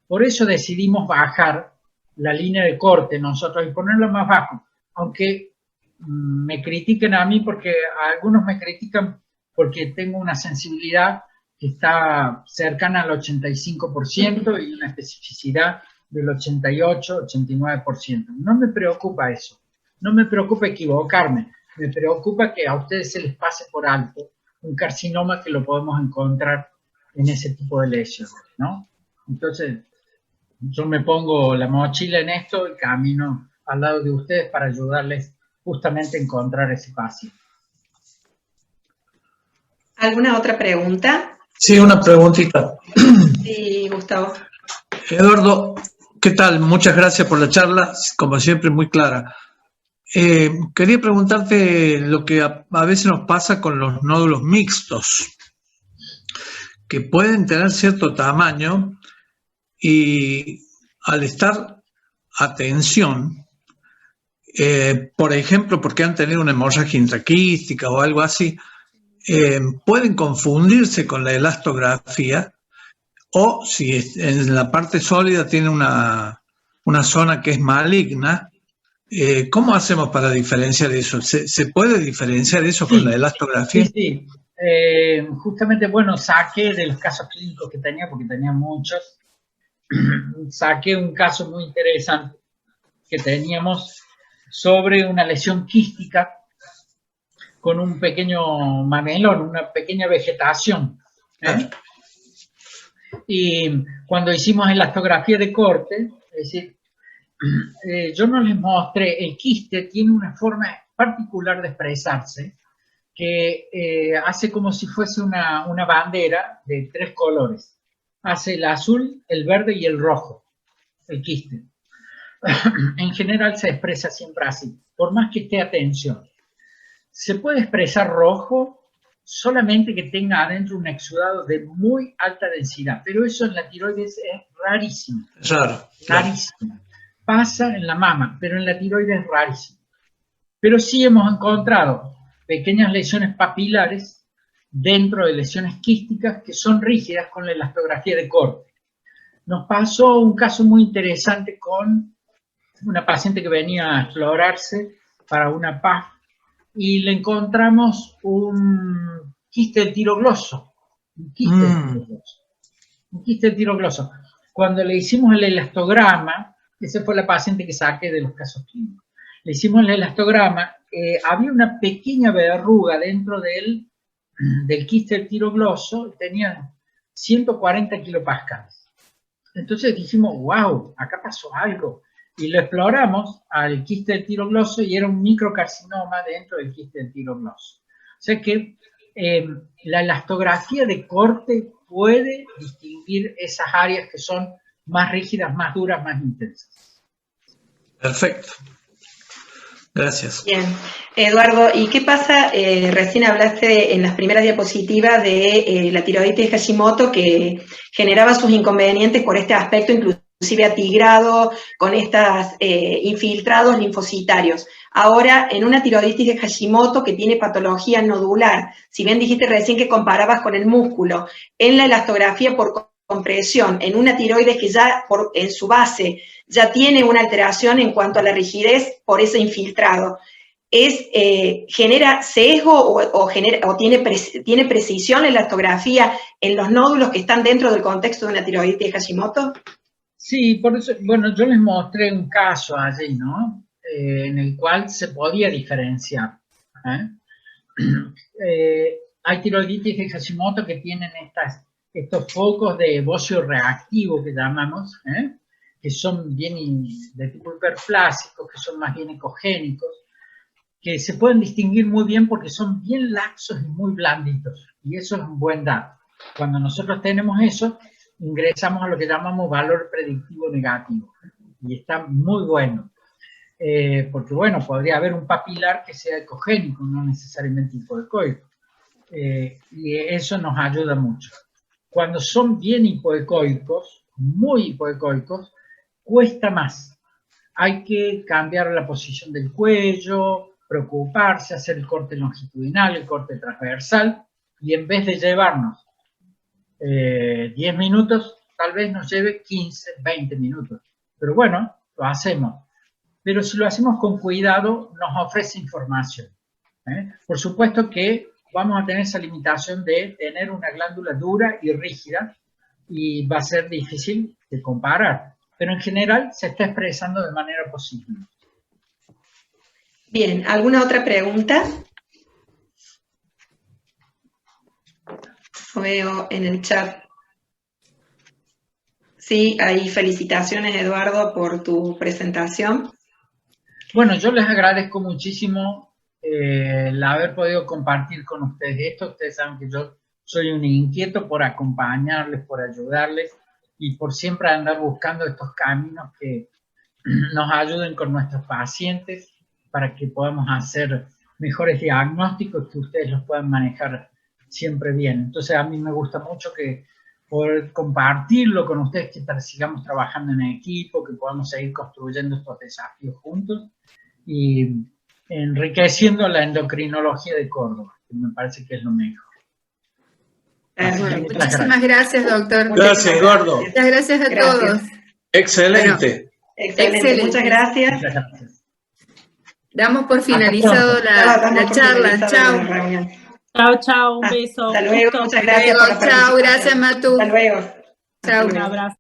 Por eso decidimos bajar la línea de corte nosotros y ponerla más bajo, aunque me critiquen a mí, porque algunos me critican porque tengo una sensibilidad que está cercana al 85% y una especificidad del 88-89%. No me preocupa eso, no me preocupa equivocarme, me preocupa que a ustedes se les pase por alto un carcinoma que lo podemos encontrar en ese tipo de lesiones, ¿no? Entonces, yo me pongo la mochila en esto y camino al lado de ustedes para ayudarles justamente a encontrar ese paciente. ¿Alguna otra pregunta? Sí, una preguntita. Sí, Gustavo. Eduardo, ¿qué tal? Muchas gracias por la charla, como siempre muy clara. Quería preguntarte lo que a veces nos pasa con los nódulos mixtos, que pueden tener cierto tamaño y al estar a tensión, por ejemplo, porque han tenido una hemorragia intraquística o algo así, pueden confundirse con la elastografía, o si en la parte sólida tiene una zona que es maligna. ¿Cómo hacemos para diferenciar eso? ¿Se puede diferenciar eso con la elastografía? Sí. Justamente, bueno, saqué de los casos clínicos que tenía, porque tenía muchos, saqué un caso muy interesante que teníamos sobre una lesión quística con un pequeño mamelón, una pequeña vegetación. Y cuando hicimos elastografía de corte, es decir, yo no les mostré, el quiste tiene una forma particular de expresarse que hace como si fuese una bandera de 3 colores. Hace el azul, el verde y el rojo, el quiste. En general se expresa siempre así, por más que esté a tensión. ¿Se puede expresar rojo? solamente que tenga adentro un exudado de muy alta densidad, pero eso en la tiroides es rarísimo. Claro. Rarísimo. Pasa en la mama, pero en la tiroides es rarísimo. Pero sí hemos encontrado pequeñas lesiones papilares dentro de lesiones quísticas que son rígidas con la elastografía de corte. Nos pasó un caso muy interesante con una paciente que venía a explorarse para una PAF y le encontramos un quiste del tirogloso. Un quiste del tirogloso. Cuando le hicimos el elastograma, esa fue la paciente que saqué de los casos clínicos, le hicimos el elastograma, había una pequeña verruga dentro del quiste del tirogloso, tenía 140 kilopascales. Entonces dijimos, wow, acá pasó algo. Y lo exploramos al quiste del tirogloso y era un microcarcinoma dentro del quiste del tirogloso. O sea que la elastografía de corte puede distinguir esas áreas que son más rígidas, más duras, más intensas. Perfecto. Gracias. Bien. Eduardo, ¿y qué pasa? Recién hablaste en las primeras diapositivas de la tiroiditis de Hashimoto que generaba sus inconvenientes por este aspecto, inclusive atigrado, con estos infiltrados linfocitarios. Ahora, en una tiroiditis de Hashimoto que tiene patología nodular, si bien dijiste recién que comparabas con el músculo, en la elastografía por compresión, en una tiroides que ya en su base ya tiene una alteración en cuanto a la rigidez por ese infiltrado, ¿genera sesgo o tiene precisión la elastografía en los nódulos que están dentro del contexto de una tiroiditis de Hashimoto? Sí, por eso, bueno, yo les mostré un caso allí, ¿no? En el cual se podía diferenciar. Hay tiroiditis de Hashimoto que tienen estos focos de bocio reactivo que llamamos, que son bien de tipo hiperplásicos, que son más bien ecogénicos, que se pueden distinguir muy bien porque son bien laxos y muy blanditos. Y eso es un buen dato. Cuando nosotros tenemos eso, ingresamos a lo que llamamos valor predictivo negativo. Y está muy bueno. Porque, bueno, podría haber un papilar que sea ecogénico, no necesariamente hipoecoico. Y eso nos ayuda mucho. Cuando son bien hipoecoicos, muy hipoecoicos, cuesta más. Hay que cambiar la posición del cuello, preocuparse, hacer el corte longitudinal, el corte transversal, y en vez de llevarnos 10 minutos, tal vez nos lleve 15, 20 minutos. Pero bueno, lo hacemos. Pero si lo hacemos con cuidado, nos ofrece información. Por supuesto que vamos a tener esa limitación de tener una glándula dura y rígida, y va a ser difícil de comparar. Pero en general se está expresando de manera posible. Bien, ¿alguna otra pregunta? Veo en el chat. Sí, hay felicitaciones, Eduardo, por tu presentación. Bueno, yo les agradezco muchísimo el haber podido compartir con ustedes esto. Ustedes saben que yo soy un inquieto por acompañarles, por ayudarles y por siempre andar buscando estos caminos que nos ayuden con nuestros pacientes para que podamos hacer mejores diagnósticos, que ustedes los puedan manejar siempre bien. Entonces a mí me gusta mucho que poder compartirlo con ustedes, que sigamos trabajando en equipo, que podamos seguir construyendo estos desafíos juntos y enriqueciendo la endocrinología de Córdoba, que me parece que es lo mejor. Bueno, muchísimas gracias, doctor. Gracias, Eduardo. Muchas gracias a todos. Excelente. Bueno, excelente. Muchas gracias. Muchas gracias. Damos por finalizado la charla. Chao. Chao, chao. Un beso. Hasta luego. Muchas gracias. Chao, gracias, Matu. Hasta luego. Chao. Un abrazo.